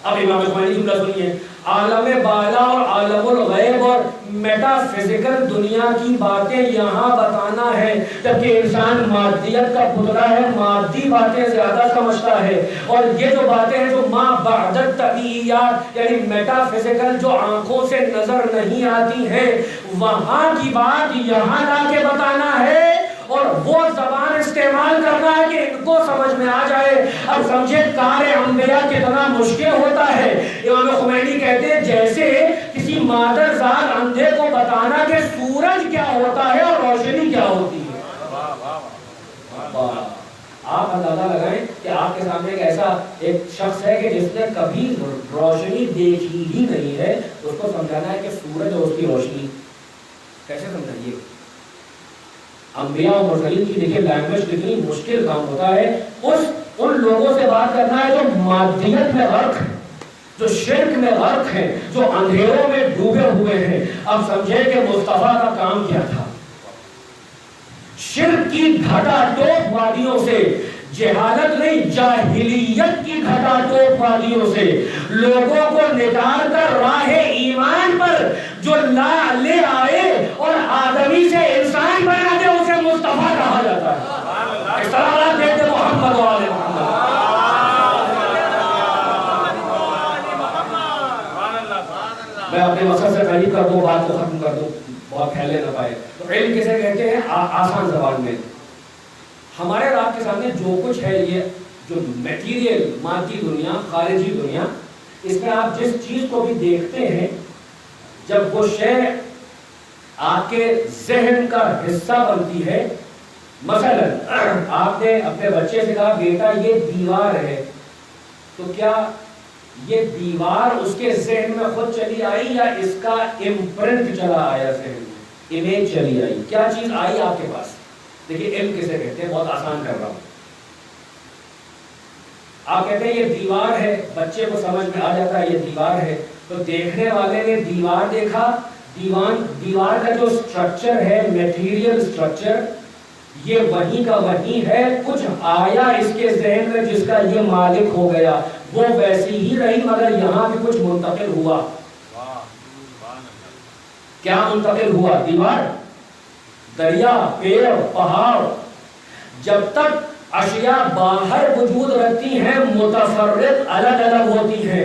اب امام خمینی جملہ سنیے، عالم بالا اور عالم الغیب اور میٹا فزیکل دنیا کی باتیں یہاں بتانا ہے، جبکہ انسان مادیت کا پتلا ہے، مادی باتیں زیادہ سمجھتا ہے، اور یہ جو باتیں ہیں جو ما بعد الطبیعیات یعنی میٹا فزیکل جو آنکھوں سے نظر نہیں آتی ہیں، وہاں کی بات یہاں لا کے بتانا ہے، اور وہ زبان استعمال کرنا ہے کہ ان کو سمجھ میں آ جائے. اب سمجھے کار انبیاء کتنا مشکل ہوتا ہے. امام خمینی کہتے ہیں جیسے کسی مادرزاد اندھے کو بتانا کہ سورج کیا ہوتا ہے اور روشنی کیا ہوتی ہے. آپ اندازہ لگائیں کہ آپ کے سامنے ایک ایسا ایک شخص ہے کہ جس نے کبھی روشنی دیکھی ہی نہیں ہے، اس کو سمجھانا ہے کہ سورج اور اس کی روشنی کیسے سمجھائیے. انبیاء اور مرسلین کی دیکھیں لینگویج کتنی مشکل کام ہوتا ہے. ان لوگوں سے بات کرنا ہے جو مادیت میں غرق ہیں، جو شرک میں غرق ہیں، جو اندھیروں میں ڈوبے ہوئے ہیں. اب سمجھے کہ مصطفیٰ کا کام کیا تھا. شرک کی گھٹا ٹوپ وادیوں سے، جہالت نہیں جاہلیت کی گھٹا ٹوپ وادیوں سے لوگوں کو نکال کر راہ ایمان پر جو لے آئے اور آدمی سے انسان بنا دے اسے مصطفیٰ کہا جاتا ہے. اصطلاحات دیتے محمد و آل محمد. میں اپنے مقصد سے قریب کر دوں، بات کو ختم کر دوں، بہت پھیلے نہ پائے. تو علم کسے کہتے ہیں؟ آسان زبان میں ہمارے رات کے سامنے جو کچھ ہے، یہ جو میٹیریل مادی دنیا، خارجی دنیا، اس میں آپ جس چیز کو بھی دیکھتے ہیں، جب وہ شے آپ کے ذہن کا حصہ بنتی ہے، مثلا آپ نے اپنے بچے سے کہا بیٹا یہ دیوار ہے، تو کیا یہ دیوار اس کے ذہن میں خود چلی آئی یا اس کا امپرنٹ چلا آیا ذہن میں، امیج چلی آئی، کیا چیز آئی آپ کے پاس؟ دیکھیے علم کسے کہتے ہیں، بہت آسان کر رہا ہوں. آپ کہتے ہیں یہ دیوار ہے، بچے کو سمجھ میں آ جاتا ہے یہ دیوار ہے، تو دیکھنے والے نے دیوار دیکھا، دیوار کا جو سٹرکچر ہے، میٹیریل سٹرکچر، یہ وہی کا وہی ہے، کچھ آیا اس کے ذہن میں جس کا یہ مالک ہو گیا، وہ ویسی ہی رہی مگر یہاں بھی کچھ منتقل ہوا. کیا منتقل ہوا؟ دیوار، دریا، پیڑ، پہاڑ. جب تک اشیاء باہر وجود رکھتی ہیں متفرق الگ الگ ہوتی ہیں،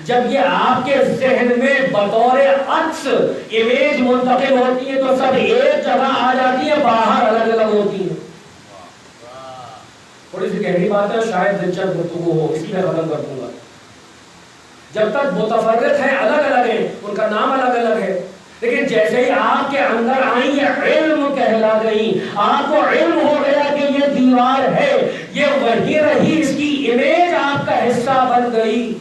جب یہ آپ کے ذہن میں بطور عکس امیج منتقل ہوتی ہے تو سب ایک جگہ آ جاتی ہے، باہر الگ الگ ہوتی ہیں. تھوڑی سی گہری بات ہے، شاید دلچسپ گفتگو ہو، اسی میں ختم کر دوں گا. جب تک متفرق ہیں، الگ الگ ہیں، ان کا نام الگ الگ ہے، لیکن جیسے ہی آپ کے اندر آئیں یہ علم کہلا گئی، آپ کو علم ہو گیا کہ یہ دیوار ہے، یہ وہی رہی، اس کی امیج آپ کا حصہ بن گئی.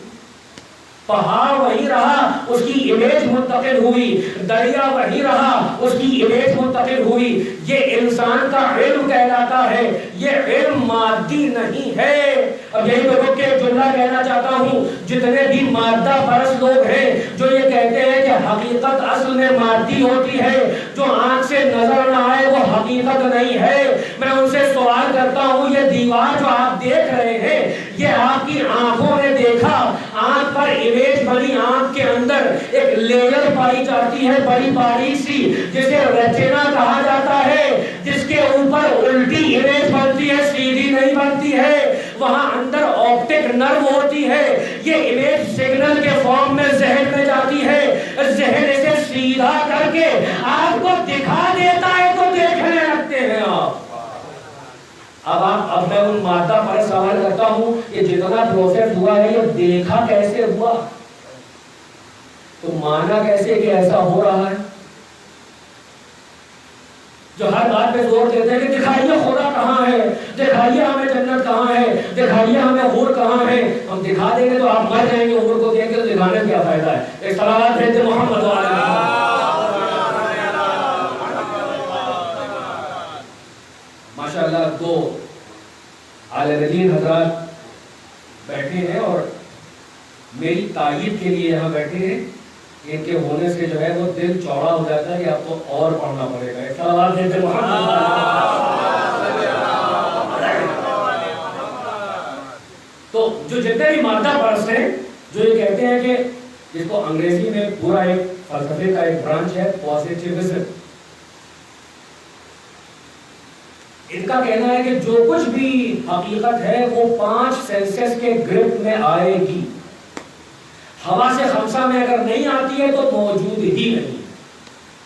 پہاڑ وہی رہا، اس کی امیج منتقل ہوئی، دریا وہی رہا، اس کی امیج منتقل ہوئی. یہ انسان کا علم کہلاتا ہے، یہ علم مادی نہیں ہے. اب یہی تو رک کے جملہ کہنا چاہتا ہوں، جتنے بھی مادہ پرست لوگ ہیں جو یہ کہتے ہیں کہ حقیقت اصل میں مادی ہوتی ہے، جو آنکھ سے نظر نہ آئے وہ حقیقت نہیں ہے، میں ان سے سوال کرتا ہوں یہ دیوار جو آپ دیکھ رہے ہیں یہ آپ کی آنکھوں نے دیکھا، آنکھ پر امیج بنی، آنکھ کے اندر ایک لیئر پائی جاتی ہے بڑی باریک سی جسے ریٹنا کہا جاتا ہے، جس کے اوپر الٹی امیج بنتی ہے، سیدھی نہیں بنتی ہے، وہاں اندر آپٹک نرو ہوتی ہے، یہ امیج سگنل کے فارم میں ذہن میں جاتی ہے، ذہن اسے سیدھا کر کے آپ کو دکھا دیتا ہے تو دیکھنے لگتے ہیں آپ. اب میں ان مادہ پر سوال کرتا ہوں کہ جتنا پروسیس ہوا ہے یہ دیکھا کیسے ہوا؟ تو مانا کیسے کہ ایسا ہو رہا ہے؟ جو ہر بات پہ زور دیتے ہیں کہ دکھائیے خدا کہاں ہے، دکھائیے ہمیں جنت کہاں ہے، دکھائیے ہمیں حور کہاں ہے. ہم دکھا دیں گے تو آپ مر جائیں گے، حور کو دیکھ کے تو دکھانے کیا فائدہ ہے. ایک صلوات بھیجتے محمد علیہ ماشاءاللہ. دو اعلی دین حضرات بیٹھے ہیں اور میری تائید کے لیے یہاں بیٹھے ہیں. ان کے ہونے سے جو ہے وہ دل چوڑا ہو جاتا ہے کہ آپ کو اور پڑھنا پڑے گا. صلوات بھیجتے محمد. تو جو جتنے بھی مادہ پرست ہیں جو یہ کہتے ہیں کہ جس کو انگریزی میں پورا ایک فلسفے کا ایک برانچ ہے پوزیٹیوزم، ان کا کہنا ہے کہ جو کچھ بھی حقیقت ہے وہ 5 سینسز کے گرفت میں آئے گی. ہوا سے خمسہ میں اگر نہیں آتی ہے تو موجود ہی نہیں.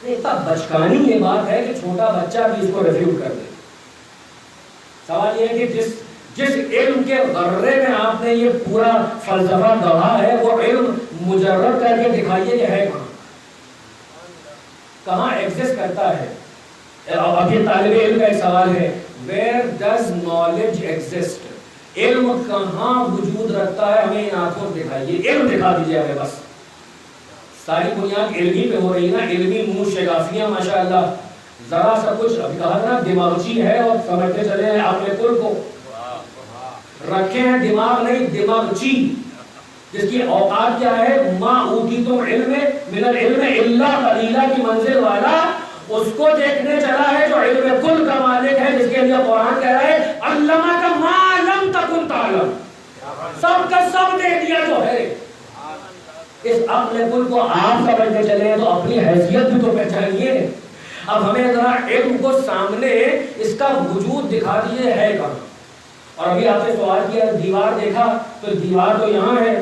اتنا بچکانی یہ بات ہے کہ چھوٹا بچہ بھی اس کو ریفیوٹ کر دے. سوال یہ ہے کہ جس علم کے غرے میں آپ نے یہ پورا فلسفہ گڑھا ہے وہ علم مجرد کر کے دکھائیے کہ ہے کہاں ایگزسٹ کرتا ہے. اب یہ طالب علم کا ایک سوال ہے، where does knowledge exist؟ علم کہاں وجود رکھتا ہے؟ ہمیں ان آنکھوں سے دکھائیے، علم دکھا دیجیے ہمیں. بس ساری بنیاد علمی پہ ہو رہی ہے نا، علمی منہ شگافیاں ماشاءاللہ. ذرا سا کچھ ابھی کہا تھا نا دماغچی ہے اور سمجھتے چلے ہیں اپنے کل کو رکھے ہیں. دماغ نہیں، دماغچی، جس کی اوقات کیا ہے، ما اوتیتم علم من العلم الا قلیلا کی منزل والا، اس کو دیکھنے چلا ہے جو علم کل کا مالک ہے، جس کے لیے قرآن کہہ رہا ہے علمک ما لم تکن تعلم. سب کا سب دے دیا جو ہے. اس عقل کل کو آپ سمجھتے چلے ہیں تو اپنی حیثیت بھی تو پہچانیے. اب ہمیں ذرا علم کو سامنے اس کا وجود دکھا دیجیے ہے کہاں. اور ابھی آپ نے سوال کیا دیوار دیکھا تو دیوار تو یہاں ہے.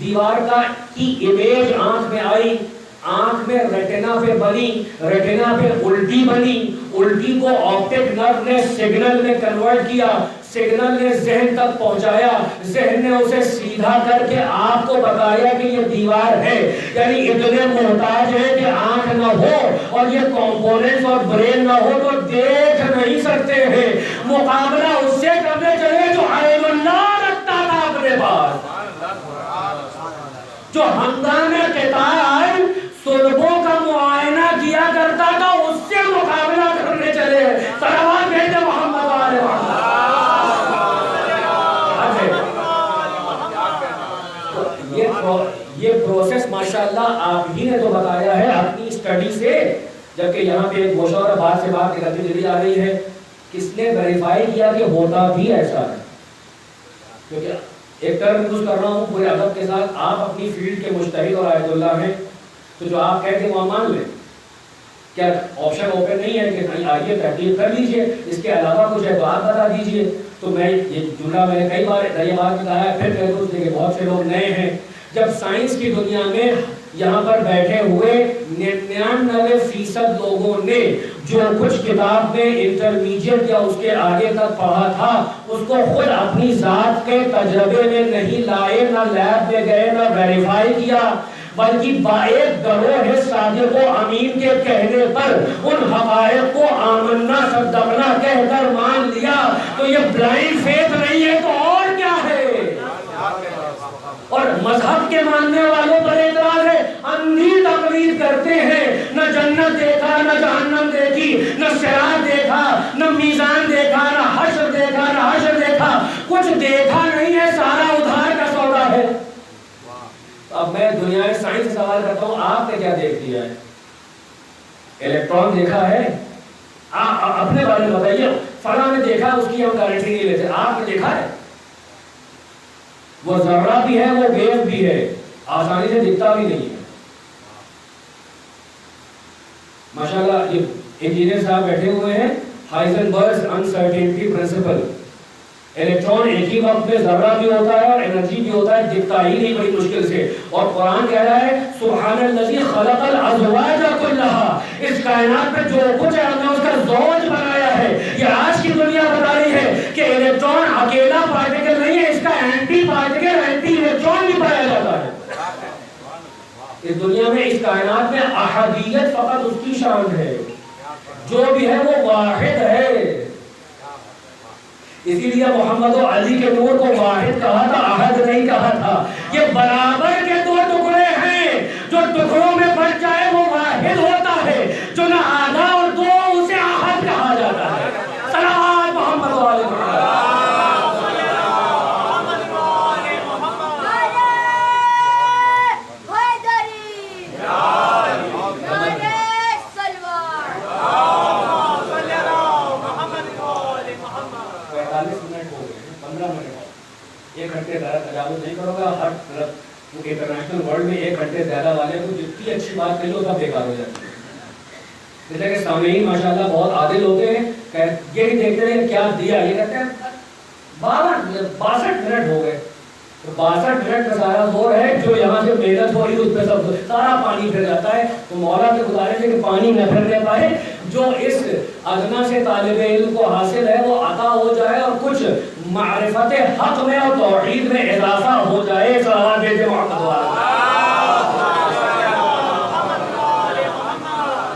دیوار کا کی امیج آنکھ میں آئی، آنکھ میں ریٹنا پہ بنی، ریٹنا پہ الٹی بنی، الٹی کو آپٹک نرو نے سگنل میں کنورٹ کیا، سگنل نے ذہن تک پہنچایا، ذہن نے اسے سیدھا کر کے آپ کو بتایا کہ یہ دیوار ہے. یعنی اتنے محتاج ہے کہ آنکھ نہ ہو اور یہ کمپوننٹس اور برین نہ ہو تو دیکھ نہیں سکتے ہیں. مقابلہ اس سے کرنے چلے جو عین اللہ رکھتا تھا اپنے پاس، جو ہنگامے قتال صلبوں کا معائنہ کیا کرتا تھا، اس سے مقابلہ کرنے چلے. صلوات بھیجتے محمد علیہ وسلم. یہ پروسیس ماشاءاللہ آپ ہی نے تو بتایا ہے اپنی اسٹڈی سے، جبکہ یہاں پہ ایک مشورہ بات سے بات نکلتی چلی آ رہی ہے. کس نے ویریفائی کیا کہ ہوتا بھی ایسا ہے؟ کیونکہ ایک ٹرم یوز کر رہا ہوں پورے ادب کے ساتھ، آپ اپنی فیلڈ کے مجتہد اور آیت اللہ ہیں، تو جو آپ کہتے ہیں وہ مان لیں. کیا آپشن اوپن نہیں ہے کہ آئیے تحقیق کر لیجئے، اس کے علاوہ کچھ ہے تو آپ بتا دیجئے. تو میں یہ جملہ میں نے کئی بار یہ بات کہا ہے، پھر کہہ دوں کہ بہت سے لوگ نئے ہیں. جب سائنس کی دنیا میں یہاں پر بیٹھے ہوئے 99% لوگوں نے جو کچھ کتاب میں انٹرمیڈیٹ یا اس کے آگے تک پڑھا تھا اس کو خود اپنی ذات کے تجربے میں نہیں لائے، نہ لیب میں گئے، نہ ویریفائی کیا، بلکہ باعث گروہ صادق و امین کے کہنے پر ان حقائق کو آمنا صدقنا کہہ کر مان لیا، تو یہ بلائنڈ فیتھ نہیں ہے تو اور کیا ہے؟ اور مذہب کے ماننے والوں پر اعتراض ہے، اندھی تقلید کرتے ہیں. نہ جنت دیکھا، نہ جہنم دیکھی، نہ صراط دیکھا، نہ میزان دیکھا، نہ حشر دیکھا، نہ حشر دیکھا، کچھ دیکھا نہیں ہے، سارا ادھار کا سودا ہے. اب میں دنیا سائنس سے سوال کرتا ہوں، آپ نے کیا دیکھ دیا ہے؟ الیکٹران دیکھا ہے؟ اپنے بارے میں بتائیے. فلاں نے دیکھا، اس کی ہم گارنٹی نہیں لیتے. آپ نے دیکھا ہے؟ وہ ذرہ بھی ہے، وہ ویو بھی ہے، آسانی سے دکھتا بھی نہیں ہے. ماشاءاللہ یہ انجینئر صاحب بیٹھے ہوئے ہیں، ہائزنبرگ's انسرٹینٹی پرنسپل. الیکٹران ایک ہی وقت میں ذرہ بھی ہوتا ہے اور انرجی بھی ہوتا ہے، دکھتا ہی نہیں بڑی مشکل سے. اور قرآن کہہ رہا ہے سبحان الذی خلق الازواج کلھا، اس کائنات میں جو کچھ ہے ہم نے اس کا زوج بنایا ہے. یہ آج کی دنیا بتا رہی ہے کہ الیکٹران اکیلا پارٹیکل نہیں ہے، اس کا اینٹی پارٹیکل، اینٹی الیکٹران بھی پایا جاتا ہے. اس دنیا میں اس کائنات میں احدیت فقط اس کی شان ہے، جو بھی ہے وہ واحد ہے. اسی لیے محمد و علی کے نور کو واحد کہا تھا، احد نہیں کہا تھا. یہ برابر کے دو ٹکڑے ہیں، جو ٹکڑوں میں بٹ جائے وہ واحد ہوتا ہے، جو نہ آدھا اور دو اسے احد کہا جاتا ہے. صلوات محمد و علی محمد. ایک گھنٹے زیادہ تجاوز نہیں کرو گا. ہر طرف انٹرنیشنل ورلڈ میں ایک گھنٹے زیادہ والے کو جتنی اچھی بات کہی ہو سب بیکار ہو جاتی ہے. جیسے کہ سامعین ماشاءاللہ بہت عادل ہوتے ہیں، یہ نہیں دیکھتے ہیں کیا دیا، یہ کہتے ہیں 62 منٹ ہو گئے. 62 منٹ کا سارا زور ہے جو یہاں سے محنت ہو رہی ہے اس پہ سب سارا پانی پھر جاتا ہے. تو مولا سے گزارش ہے کہ پانی نہ پھرنے پائے، جو اس ادنا سے طالب علم کو حاصل ہے وہ عطا ہو جائے اور کچھ معرفت حق میں اور توحید میں اضافہ ہو جائے. صلوات بھیجے محمد والا.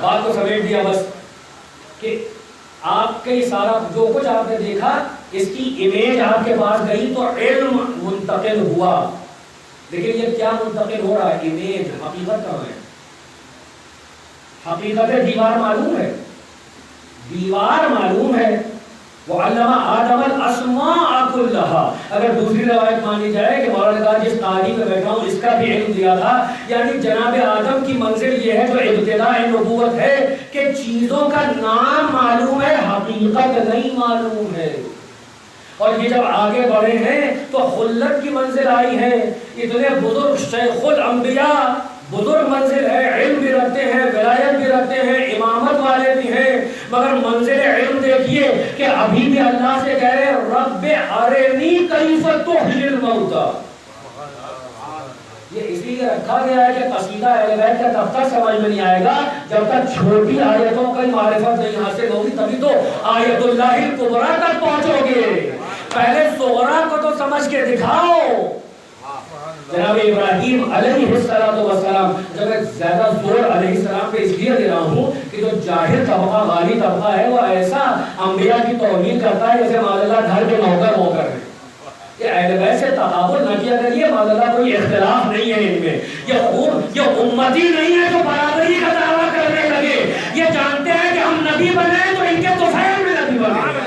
بات کو سمیٹ دیا بس کہ آپ کے سارا جو کچھ آپ نے دیکھا اس کی امیج آپ کے پاس گئی تو علم منتقل ہوا. لیکن یہ کیا منتقل ہو رہا ہے؟ امیج. حقیقت کہاں ہے؟ حقیقت دیوار معلوم ہے، دیوار معلوم ہے. وَعَلَّمَ آدَمَ الْأَسْمَاءَ كُلَّهَا. اگر دوسری روایت مانی جائے کہ مولانا نے کہا جس قاری پہ بیٹھا ہوں اس کا بھی علم دیا تھا، یعنی جناب آدم کی منزل یہ ہے جو ابتداء نبوت ہے کہ چیزوں کا نام معلوم ہے، حقیقت نہیں معلوم ہے. اور یہ جب آگے بڑھے ہیں تو خلت کی منزل آئی ہے. اتنے بزرگ شیخ الانبیاء، بزرگ منزل ہے، علم بھی رکھتے ہیں، ولایت بھی رکھتے ہیں، امامت والے بھی ہیں، مگر منزل علم دیکھیے کہ ابھی بھی اللہ سے کہہ رہے رب ارنی کیف تحیی الموتى. یہ اسی لیے رکھا گیا ہے کہ قصیدہ اہل بیت کا تب تک سمجھ میں نہیں آئے گا جب تک چھوٹی آیتوں کی معرفت نہیں حاصل ہوگی، تبھی تو آیت اللہ الکبریٰ تک پہنچو گے. پہلے صغریٰ کو تو سمجھ کے دکھاؤ. جناب ابراہیم علیہ السلام، جب میں زیادہ زور علیہ السلام پہ اس لیے دے رہا ہوں کہ جو جاہل طبقہ، غالی طبقہ ہے، وہ ایسا انبیاء کی توہین کرتا ہے جیسے معاذ اللہ گھر کے نوکر ہو کر ہے. یہ اہل بیت سے تقابل نہ کیا کریے. معاذ اللہ کوئی اختلاف نہیں ہے ان میں. یہ امتی نہیں ہے جو برابری کا دعویٰ کرنے لگے. یہ جانتے ہیں کہ ہم نبی بنے تو ان کے طفیل میں نبی بنے.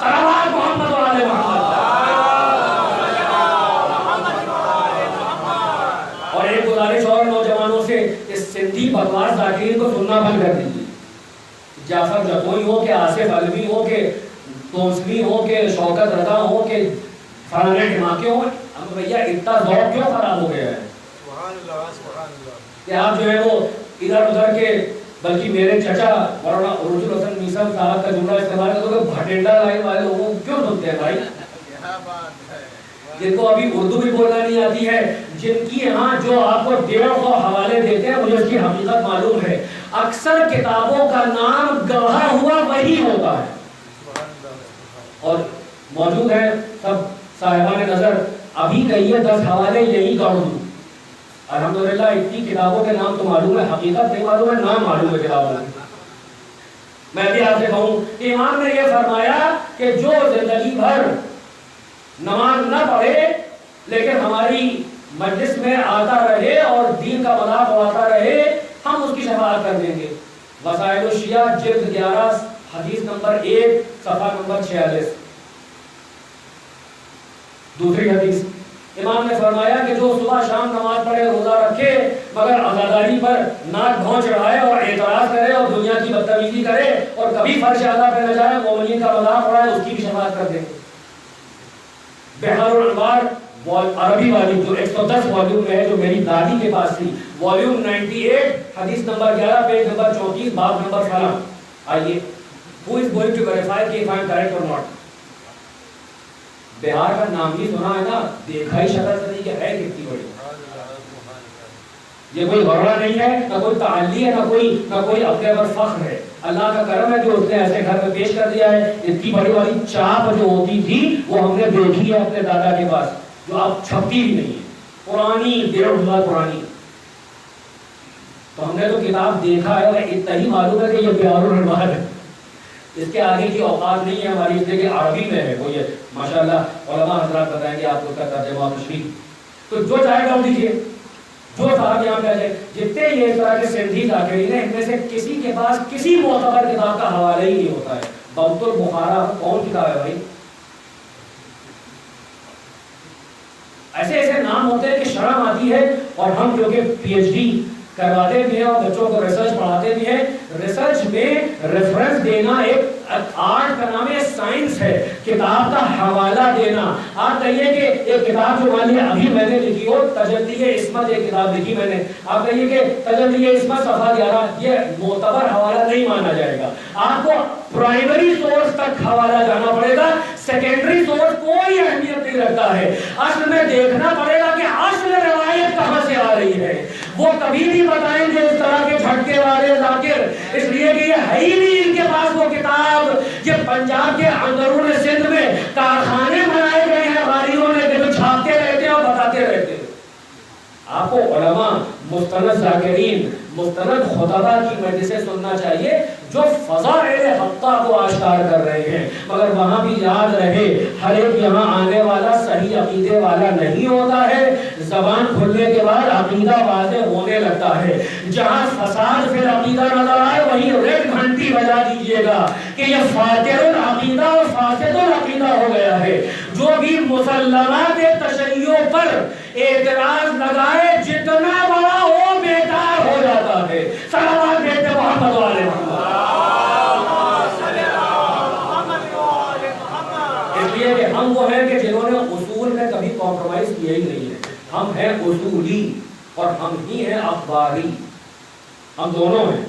صلوات محمد و آل محمد. اور ایک گزارش اور نوجوانوں سے، اس سندھی بکواس ذاکرین کو سننا بند کر دیجیے. جعفر جتوئی ہو کہ آصف علوی ہو کہ توسوی ہو کہ شوکت رضا ہو کہ فلانے ڈھماکے ہو، ہم بھیا اتنا ذوق کیوں خراب ہو گیا ہے کہ آپ جو ہے وہ ادھر ادھر کے، بلکہ میرے چچا مولانا عروج الحسن میثم صاحب کا جملہ استعمال کرتے ہوئے بھٹنڈا لائن والے لوگوں کو کیوں سنتے ہیں بھائی؟ جن کو ابھی اردو بھی بولنا نہیں آتی ہے، جن کی یہاں جو آپ کو 150 حوالے دیتے ہیں، مجھے اس کی حقیقت معلوم ہے. اکثر کتابوں کا نام گڑھا ہوا وہی ہوتا ہے. اور موجود ہے سب صاحبان نظر، ابھی کہیے 10 حوالے یہی گڑھ دوں. الحمدللہ اتنی کتابوں کے نام تو معلوم ہے، حقیقت نہیں معلوم ہے، نام معلوم ہے کتابوں کے. میں بھی آپ سے کہوں کہ امام نے یہ فرمایا کہ جو زندگی بھر نماز نہ پڑھے لیکن ہماری مجلس میں آتا رہے اور دین کا مذاق اڑاتا رہے، ہم اس کی شفاعت کر دیں گے. وسائل الشیعہ جلد 11 حدیث نمبر 1 صفحہ نمبر 46. دوسری حدیث امام نے فرمایا کہ جو صبح شام نماز پڑھے، روزہ رکھے، مگر عزاداری پر ناک بھون چڑھائے اور اعتراض کرے اور دنیا کی بدتمیزی کرے اور کبھی فرش اعلیٰ پہ نہ جائے، مومنین کا مذاق اڑائے، اس کی بھی شفاعت کر دیں گے. بحر الانوار عربی والی جو 110 والیوم میں ہے، جو میری دادی کے پاس تھی، والیوم 98 حدیث نمبر 11 پیج نمبر 34 باب نمبر فلاں. آئیے who is going to verify if I am correct or not. بہار کا نام ہی سنا ہے نا، دیکھا ہی شکل سے نہیں کہ ہے کتنی بڑی. یہ کوئی غرہ نہیں ہے، نہ کوئی تعلی ہے، نہ کوئی اپنے پر فخر ہے. اللہ کا کرم ہے جو اس نے ایسے گھر میں پیش کر دیا ہے. اتنی بڑی والی چاپ جو ہوتی تھی وہ ہم نے دیکھی ہے اپنے دادا کے پاس، جو اب چھپتی بھی نہیں ہے، پرانی 1.5 سال پرانی. تو ہم نے تو کتاب دیکھا ہے اور اتنا ہی معلوم ہے کہ یہ بیار الانوار ہے، اس کے آگے کی اوقات نہیں ہے ہماری، اس لیے کہ عربی میں ہے، کوئی ماشاءاللہ علماء حضرات بتائیں گے آپ کو اس کا ترجمہ تشریح، تو جو چاہے ڈال دیجیے، جو صاحب یہاں پہ آ جائے، جتنے یہ اس طرح کے سندھی ذاکرین ہیں ان میں سے کسی کے پاس کسی معتبر کتاب کا حوالہ ہی نہیں ہوتا ہے۔ بوت البخارا کون کتاب ہے بھائی؟ ایسے ایسے نام ہوتے ہیں کہ شرم آتی ہے، اور ہم جو کہ پی ایچ ڈی کرواتے بھی ہیں اور بچوں کو ریسرچ پڑھاتے بھی ہیں، ریسرچ میں ریفرنس دینا ایک آرٹ کا نام ہے، سائنس ہے، کتاب کا حوالہ دینا۔ آپ کہیے کہ ایک کتاب جو مان لیے ابھی میں نے لکھی ہو، تجلی عصمت، ایک کتاب لکھی میں نے، آپ کہیے کہ تجلی عصمت صفحہ 11، یہ معتبر حوالہ نہیں مانا جائے گا، آپ کو پرائمری سورس تک حوالہ جانا پڑے گا، سیکنڈری سورس کوئی اہمیت نہیں رکھتا ہے، اصل میں دیکھنا پڑے گا کہ اصل روایت کہاں سے آ رہی ہے۔ وہ کبھی نہیں بتائیں گے اس طرح کے جھٹکے والے ذاکر، اس لیے کہ یہ ہے ہی نہیں ان کے پاس وہ کتاب۔ یہ پنجاب کے اندرون سندھ میں کارخانے بنائے گئے ہیں غاریوں نے کہ جو چھاپتے رہتے ہیں اور بتاتے رہتے ہیں۔ آپ کو علماء، مستند ذاکرین، مستند خطبہ کی مجلسیں سننا چاہیے جو فضائل حقہ کو آشکار کر رہے ہیں، مگر وہاں بھی یاد رہے ہر ایک یہاں آنے والا صحیح عقیدے والا نہیں ہوتا ہے، زبان کھلنے کے بعد عقیدہ واضح ہونے لگتا ہے۔ جہاں فساد فی العقیدہ نظر آئے وہیں ریڈ گھنٹی بجا دیجئے گا کہ یہ فاتر العقیدہ اور فاسد العقیدہ ہو گیا ہے۔ جو بھی مسلمات تشیع پر اعتراض لگائے جتنا بڑا ہو بیکار ہو جاتا ہے۔ صلوات بیٹے محمد علیہ محمد۔ اس لیے کہ ہم وہ ہیں کہ جنہوں نے اصول میں کبھی کمپرومائز کیا ہی نہیں ہے، ہم ہیں اصولی اور ہم ہی ہیں اخباری، ہم دونوں ہیں۔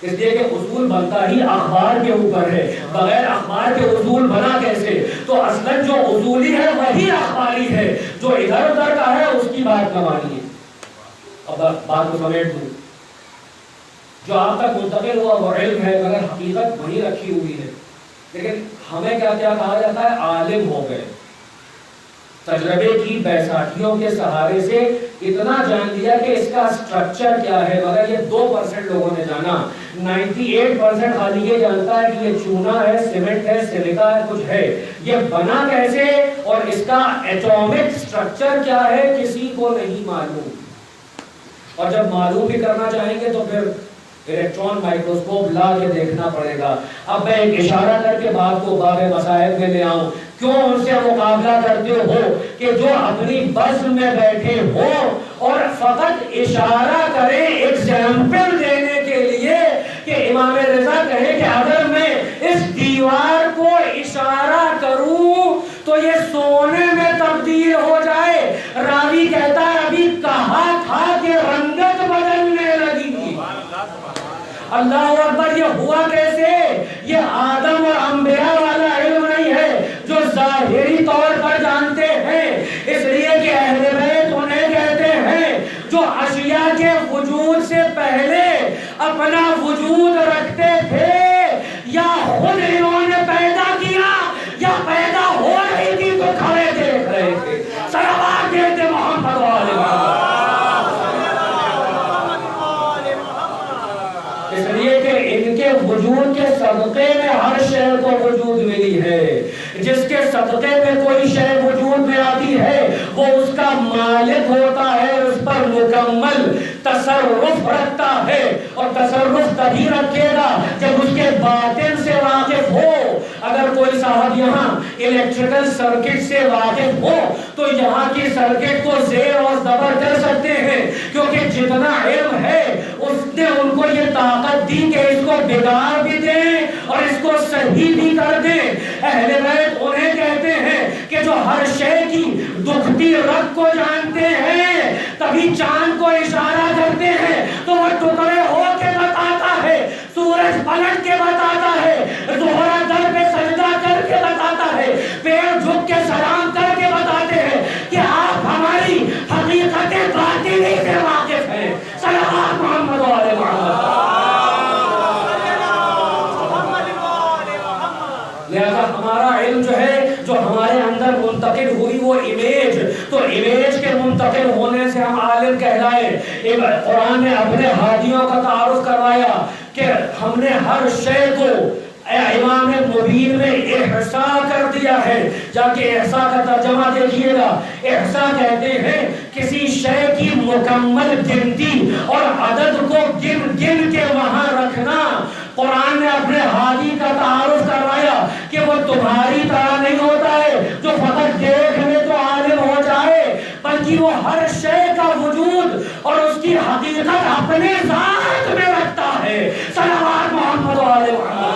اس لیے کہ اصول بنتا ہی اخبار کے اوپر ہے، بغیر اخبار کے اصول بنا کیسے؟ تو اصلاً جو اصولی ہے وہی اخباری ہے، جو ادھر ادھر کا ہے اس کی بات نہ مانیے۔ اب بات کو سمیٹ دوں، جو آپ تک منتقل ہوا وہ علم ہے مگر حقیقت وہیں رکھی ہوئی ہے، لیکن ہمیں کیا کیا کہا جاتا ہے؟ عالم ہو گئے، تجربے کی بیساکھیوں کے سہارے سے اتنا جان لیا کہ اس کا سٹرکچر کیا ہے، مگر یہ 2% لوگوں نے جانا، 98% خالی یہ جانتا ہے کہ یہ چونا ہے، سیمنٹ ہے، سلیکا ہے، کچھ ہے، یہ بنا کیسے اور اس کا ایٹامک سٹرکچر کیا ہے کسی کو نہیں معلوم۔ اور جب معلوم بھی کرنا چاہیں گے تو پھر الیکٹران مائکروسکوپ لا کے دیکھنا پڑے گا۔ اب میں ایک اشارہ کر کے بات کو باب مسائل میں لے آؤں، کیوں ان سے مقابلہ کرتے ہو کہ جو اپنی بزم میں بیٹھے ہو اور فقط اشارہ کریں ایگزامپل دینے کے لیے کہ امام رضا کہے کہ اگر میں اس دیوار کو اشارہ کروں تو یہ سونے میں تبدیل ہو جائے، راوی کہتا ہے ابھی کہا تھا کہ رنگت بدلنے لگی۔ اللہ اکبر، یہ ہوا کیسے؟ یہ آدم اور انبیاء والا علم نہیں ہے جو ظاہری طور پر جانتے ہیں، اس لیے کہ اہل بیت انہیں کہتے ہیں جو اشیاء کے وجود سے پہلے اپنا وجود رکھتے تھے، یا خود انہوں نے پیدا کیا یا پیدا ہو رہی تھی تو کھڑے دیکھ رہے تھے۔ صلوات دیتے محمد علیہ محمد۔ اس لیے کہ ان کے وجود کے صدقے میں ہر شے کو وجود ملی ہے، جس کے صدقے میں کوئی شے وجود میں آتی ہے وہ اس کا مالک ہوتا ہے، اس پر مکمل تصرف رکھتا ہے، اور تصرف تبھی رکھے گا جب اس کے باطن سے واقف ہو۔ اگر کوئی صاحب یہاں الیکٹریکل سرکٹ سے واقف ہو تو یہاں کی سرکٹ کو زیر اور زبر کر سکتے ہیں، کیونکہ جتنا علم ہے اس نے ان کو یہ طاقت دی کہ اس کو بگاڑ بھی دیں اور اس کو صحیح بھی کر دیں۔ اہل بیت انہیں کہتے ہیں کہ جو ہر شے کی دکھتی رگ کو جانتے ہیں، تبھی چاند کو اشارہ کرتے ہیں تو وہ ٹکڑے ہو کے بتاتا ہے، سورج پلٹ کے بتاتا ہے، زہرہ در پہ سجدہ کر کے بتاتا ہے، پیر جھک کے سلام کر کے بتاتے ہیں کہ آپ ہماری حقیقت باطنی سے واقف ہیں۔ صلوات محمد علیہ محمد۔ لہذا ہمارا علم جو ہے، جو ہمارے اندر اگر منتقل ہوئی وہ امیج تو امیج کے منتقل ہونے سے ہم عالم کہلائے۔ قرآن نے اپنے ہادیوں کا تعارف کروایا کہ ہم نے ہر شے کو امام مبین میں احصاء کر دیا ہے۔ جا کے احصاء کا ترجمہ دیکھیے گا۔ احصاء کہتے ہیں کسی شے کی مکمل گنتی اور عدد کو گن گن کے وہاں رکھنا۔ قرآن نے اپنے ہادی کا تعارف کروایا کہ وہ تمہاری طرح نہیں ہوتا ہے جو فقط دیکھ لے تو عالم ہو جائے، بلکہ وہ ہر شے کا وجود اور اس کی حقیقت اپنے ذات میں رکھتا ہے۔ صلوات محمد و آل محمد۔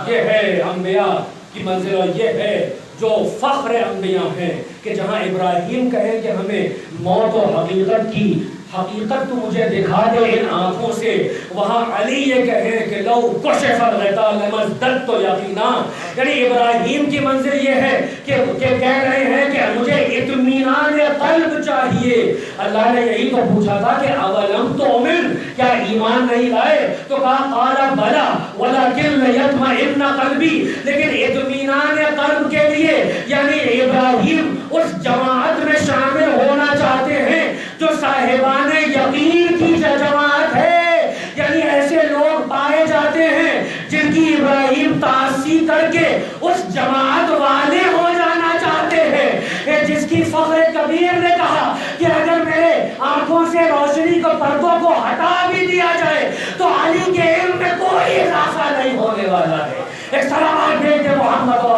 یہ ہے انبیاء کی منزل، اور یہ ہے جو فخر انبیاء ہیں کہ جہاں ابراہیم کہے کہ ہمیں موت و حقیقت کی حقیقت تو مجھے دکھا دے ان آنکھوں سے، وہاں علی یہ کہے کہ لو کشف الغطاء لمزددت یقینا۔ یعنی ابراہیم کی منزل یہ ہے کہ کہہ رہے ہیں کہ مجھے اطمینان قلب چاہیے۔ اللہ نے یہی تو پوچھا تھا کہ اولم تؤمن، کیا ایمان نہیں لائے؟ تو کہا قال بلا ولکن لیطمئن قلبی، لیکن اطمینان قلب کے لیے یعنی ابراہیم اس جماعت میں شامل ہونا چاہتے ہیں جو صاحبان یقین کی جماعت ہے۔ یعنی ایسے لوگ پائے جاتے ہیں جن کی ابراہیم تاسی کر کے اس جماعت والے ہو جانا چاہتے ہیں، جس کی فخر کبیر نے کہا کہ اگر میرے آنکھوں سے روشنی کو پردوں کو ہٹا بھی دیا جائے تو علی کے علم میں کوئی اضافہ نہیں ہونے والا ہے۔ ایک سلام بھیجے محمد و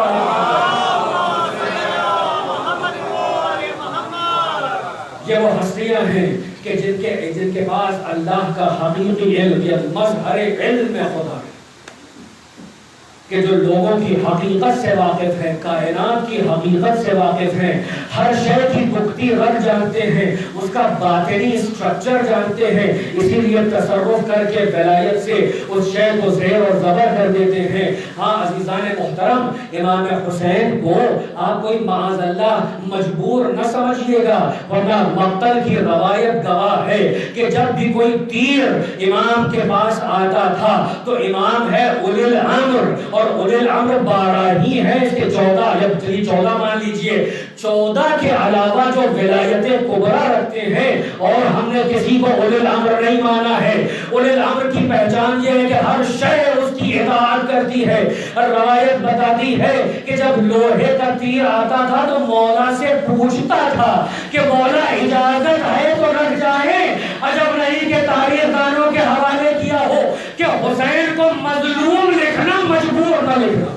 یہ وہ ہستیاں ہیں کہ جن کے پاس اللہ کا حقیقی علم یا مظہر علم خدا ہے، کہ جو لوگوں کی حقیقت سے واقف ہیں، کائنات کی حقیقت سے واقف ہیں، ہر شے کی نقطی رنگ جانتے ہیں، اس کا باطنی اسٹرکچر جانتے ہیں، اسی لیے تصرف کر کے ولایت سے اس شے کو زیر اور زبر کر دیتے ہیں۔ ہاں عزیزان محترم، امام حسین کو آپ کوئی معاذ اللہ مجبور نہ سمجھیے گا، ورنہ مقتل کی روایت گواہ ہے کہ جب بھی کوئی تیر امام کے پاس آتا تھا تو امام ہے اولی الامر، اور اولی الامر 12 ہی ہے، اس کے 14 یا 14 مان لیجئے، 14 کے علاوہ جو ولایت کبریٰ رکھتے ہیں، اور ہم نے کسی کو اولی الامر نہیں مانا ہے۔ اولی الامر کی پہچان یہ ہے کہ ہر شے اس کی اطاعت کرتی ہے۔ روایت بتاتی ہے کہ جب لوہے کا تیر آتا تھا تو مولا سے پوچھتا تھا کہ مولا اجازت ہے تو رکھ جائیں، عجب نہیں کہ تاریخ دانوں کے حوالے کیا ہو کہ حسین کو مظلوم لکھنا مجبور نہ لکھنا۔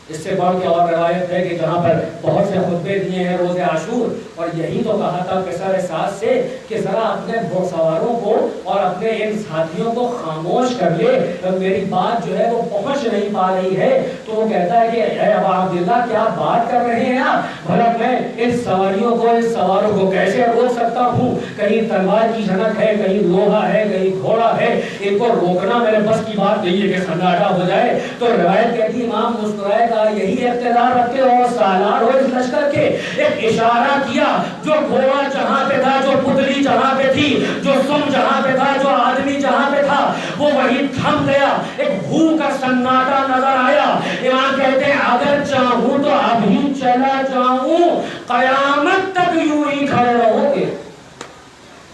اس سے بڑھ کے اور روایت ہے کہ جہاں پر بہت سے خطبے دیے ہیں روز عاشور، اور یہی تو کہا تھا قصر ساز سے کہ ذرا اپنے گھوڑسواروں کو اور اپنے ان ساتھیوں کو خاموش کر لے، میری بات جو ہے وہ پہنچ نہیں پا رہی ہے۔ تو وہ کہتا ہے کہ اے ابا عبداللہ کیا بات کر رہے ہیں آپ، بھلا میں ان سواریوں کو ان سواروں کو کیسے روک سکتا ہوں؟ کہیں تلوار کی جھنک ہے، کہیں لوہا ہے، کہیں گھوڑا ہے، ان کو روکنا میرے بس کی بات نہیں ہے کہ سناٹا ہو جائے۔ تو روایت کہتی امام مسکرائے گا یہی اقتدار رکھتے ہو اور سالار ہو اس لشکر کے۔ ایک اشارہ کیا، جو گھوڑا جہاں پہ تھا، جو پتلی جہاں پہ تھی، جو سم جہاں پہ تھا، جو آدمی جہاں پہ تھا، وہ وہیں تھم گیا، ایک ہو کا سناٹا نظر آیا۔ امام کہتے ہیں اگر چاہوں تو ابھی چلا جاؤں، قیامت تک یوں ہی کھڑے رہو گے۔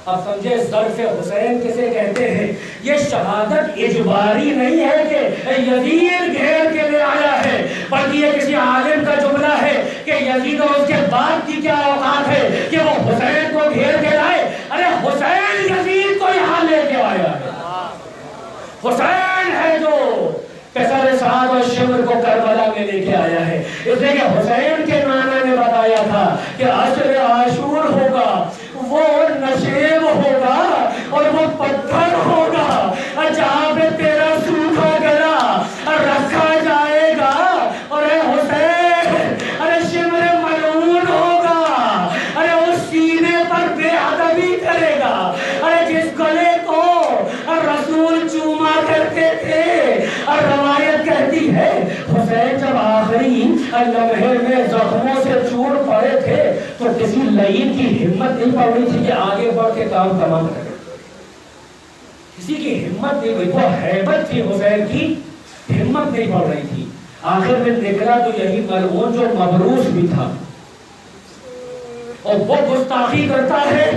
اب سمجھے ظرف حسین کسے کہتے ہیں؟ یہ شہادت اجباری نہیں ہے کہ یزید گھیر کے لے آیا ہے، بلکہ یہ کسی عالم کا جملہ ہے کہ یزید اور اس کے بعد کی کیا اوقات ہے کہ وہ حسین کو گھیر کے لائے۔ ارے حسین یزید کو یہاں لے کے آیا ہے، حسین ہے جو قصر سعد اور شمر کو کربلا میں لے کے آیا ہے۔ اس لیے کہ حسین کے نانا نے بتایا تھا کہ عصر عاشور ہوگا، وہ نشیب ہوگا اور وہ پتھر ہوگا جہاں پہ تیرا سوکھا گلا رکھا جائے گا، اور اے حسین ارے شمر ملعون ہوگا، ارے اس سینے پر بے ادبی کرے گا، ارے جس گلے کو رسول چوما کرتے تھے۔ اور روایت کہتی ہے حسین جب آخری لمحے میں زخموں سے چور پڑے تھے تو کسی لعین کی ہمت نہیں پڑی تھی کہ آگے بڑھ کے کام تمام کرے، کسی کی ہمت نہیں ہوئی، وہ ہیبت تھی حسین کی ہمت نہیں پڑ رہی تھی. آخر میں نکلا تو یہی ملعون جو مبروس بھی تھا. اور وہ گستاخی کرتا ہے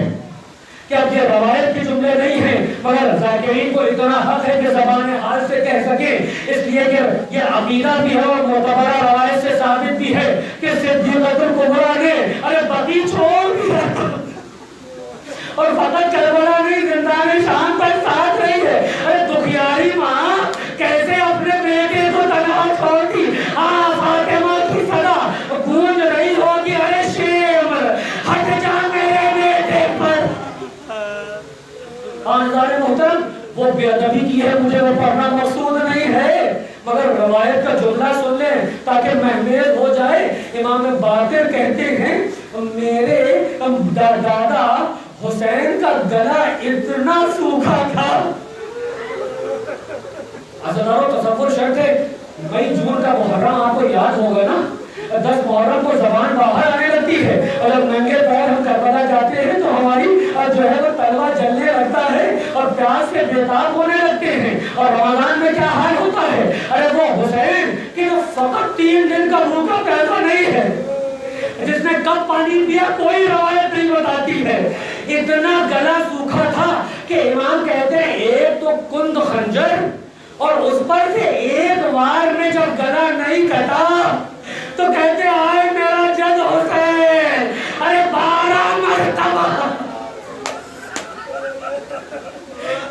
کہ اب یہ روایت کے جملے نہیں ہیں مگر ذاکرین کو اتنا حق ہے کہ زبان حال سے کہہ سکے، اس لیے کہ یہ عقیدہ بھی ہے اور معتبرہ روایت سے ثابت بھی ہے کہ صدیقۃ الکبریٰ نے ارے بقیع چھوڑ دیا اور فقط کربلا نہیں زندان شام تک ساتھ رہی ہے. ارے دکھیاری ماں کیسے اپنے بیٹے کو تنہا چھوڑ دی. ہاں فاطمہ کی صدا گونج رہی ہوگی، ارے شیم ہٹ جا میرے بیٹے پر. خاندان محترم وہ بے ادبی کی ہے، مجھے وہ پڑھنا مقصود نہیں ہے مگر روایت کا جملہ سن لیں تاکہ محمیز ہو جائے. امام باقر کہتے ہیں میرے دادا حسین کا گلا اتنا سوکھا تھا. تصور شرط ہے مئی جون کا محرم آپ کو یاد ہوگا نا، 10 محرم کو زبان باہر آنے لگتی ہے. اگر ننگے پیر ہم کربلا جاتے ہیں تو ہماری جو ہے وہ تلوا جلنے لگتا ہے اور پیاس سے بےتاب ہونے لگتے ہیں. اور رمضان میں کیا حال ہوتا ہے؟ ارے وہ حسین کہ جو فقط 3 دن کا بھوکا پیسہ نہیں ہے، جس نے کب پانی پیا کوئی روایت نہیں بتاتی ہے. اتنا گلا سوکھا تھا کہ امام کہتے ہیں ایک تو کند خنجر اور اس پر سے ایک وار میں جب گلا نہیں کٹا تو کہتے آئے میرا جد حسین. ارے 12 مرتبہ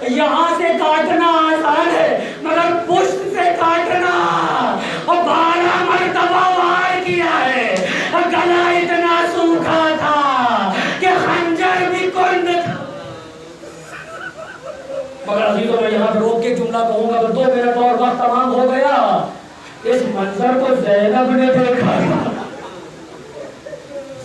یہاں سے کاٹنا آسان ہے مگر پشت سے کاٹنا، اور 12 مرتبہ وار کیا ہے. گلا اتنا سوکھا تھا کہ خنجر بھی کند تھا. مگر عزیزوں میں یہاں پر روک کے جملہ کہوں گا تو 2 منٹ اور وقت تمام ہو گیا. اس منظر کو زینب نے دیکھا.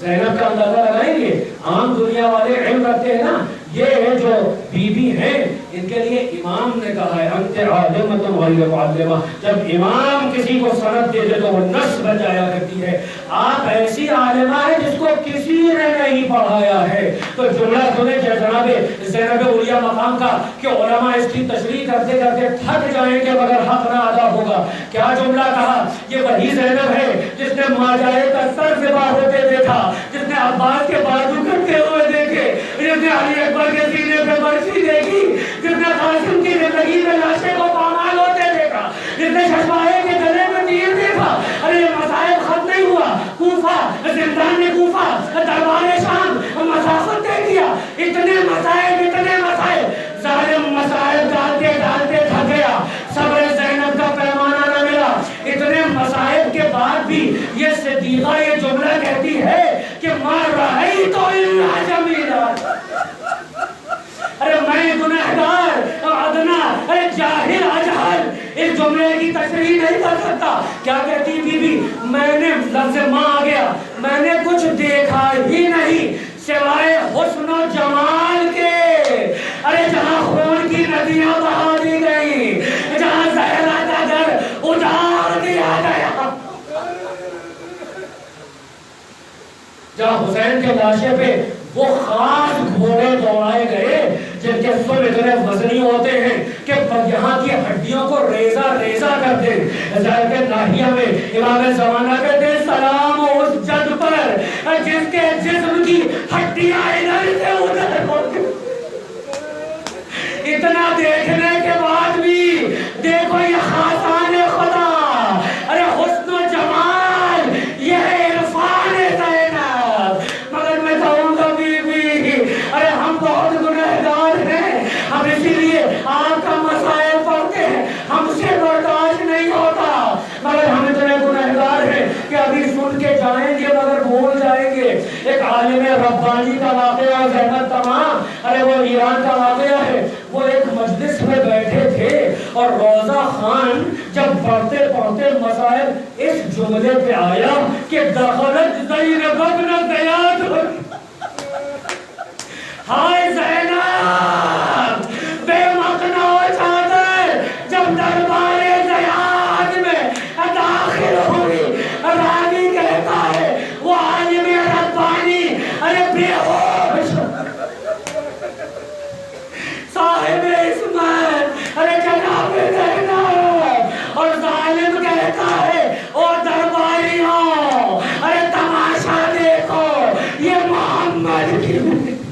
زینب کا اندازہ لگائیں گے. عام دنیا والے علم رکھتے ہیں نا، یہ جو بی بی ہیں ان کے لیے امام نے کہا ہے انت عالمۃ غیر معلمہ. جب امام کسی کو سند دے دے تو وہ نص بن جایا کرتی ہے. آپ ایسی عالمہ ہے جس کو کسی نے نہیں پڑھایا ہے. تو جملہ سنیں جناب زینب اولیاء مقام کا کہ علماء اس کی تشریح کرتے کرتے تھک جائیں گے مگر حق نہ ادا ہوگا. کیا جملہ کہا؟ یہ وہی زینب ہے جس نے ماجائے کا سر ذبح ہوتے دیکھا، جس نے عباس کے بازو کٹتے ہوئے دیکھے، جس نے علی اکبر کے سینے پہ برچی دیکھی، جس نے قاسم کی زندگی میں لاشیں کو پامال ہوتے دیکھا، جس نے ششماہے کے گلے میں تیر دیکھا. ارے یہ مسائب ختم نہیں ہوا. کوفہ، زندان کوفہ، دربار شام مسافت دے دیا. اتنے مسائب ظالم مسائب ڈالتے ڈالتے تھک گیا. صبر زینب کا پیمانہ نہ ملا. اتنے مسائب کے بعد بھی یہ صدیقہ یہ جملہ کہتی ہے کہ ما رأیت الا جمیلا. ارے میں گنہگار ادنا ارے جاہل اجہل اس جملے کی تشریح نہیں کر سکتا. کیا کہتی بی بی؟ میں نے لفظ ماں آ گیا، میں نے کچھ دیکھا ہی نہیں سوائے حسن و جمال کے. ارے جہاں خون کی ندیاں بہا دی گئی، جہاں زہرا کا گھر اجاڑ دیا گیا، جہاں حسین کے لاشے پہ وہ خاص گھوڑے دوڑائے گئے جن کے سر اتنے وزنی ہوتے ہیں کہ یہاں کی ہڈیوں کو ریزہ ریزہ کر دے. ذائقہ ناحیہ میں امام زمانہ کہتے ہیں سلام اس جد پر جس کے جسم کی ہڈیاں ادھر سے ادھر ہوتی. اتنا دیکھنے کے بعد بھی دیکھو یہ خاصان خدا. ارے حسن و جمال یہ ہے عرفان زینب. مگر میں کہوں گا بی بی ارے ہم بہت گنہگار ہیں، ہم اسی لیے آپ کا مسائل پڑھتے ہیں، ہم سے برداشت نہیں ہوتا. مگر ہم اتنے گنہگار ہیں کہ ابھی سن کے جائیں گے مگر بھول جائیں گے. ایک عالم ربانی کا واقعہ زینب تمام، ارے وہ ایران کا واقعہ ہے. وہ ایک مجلس میں بیٹھے تھے اور روضہ خان جب پڑھتے پڑھتے مسائل اس جملے پہ آیا کہ دخلت زینب ابن زیاد. ہائے زینب بے مقنع چادر جب دربار زیاد میں داخل ہوئی. راوی کہتا ہے وہ عالم ربانی ارے بے ہوش صاحب اسمت ارے جناب زینب اور ہے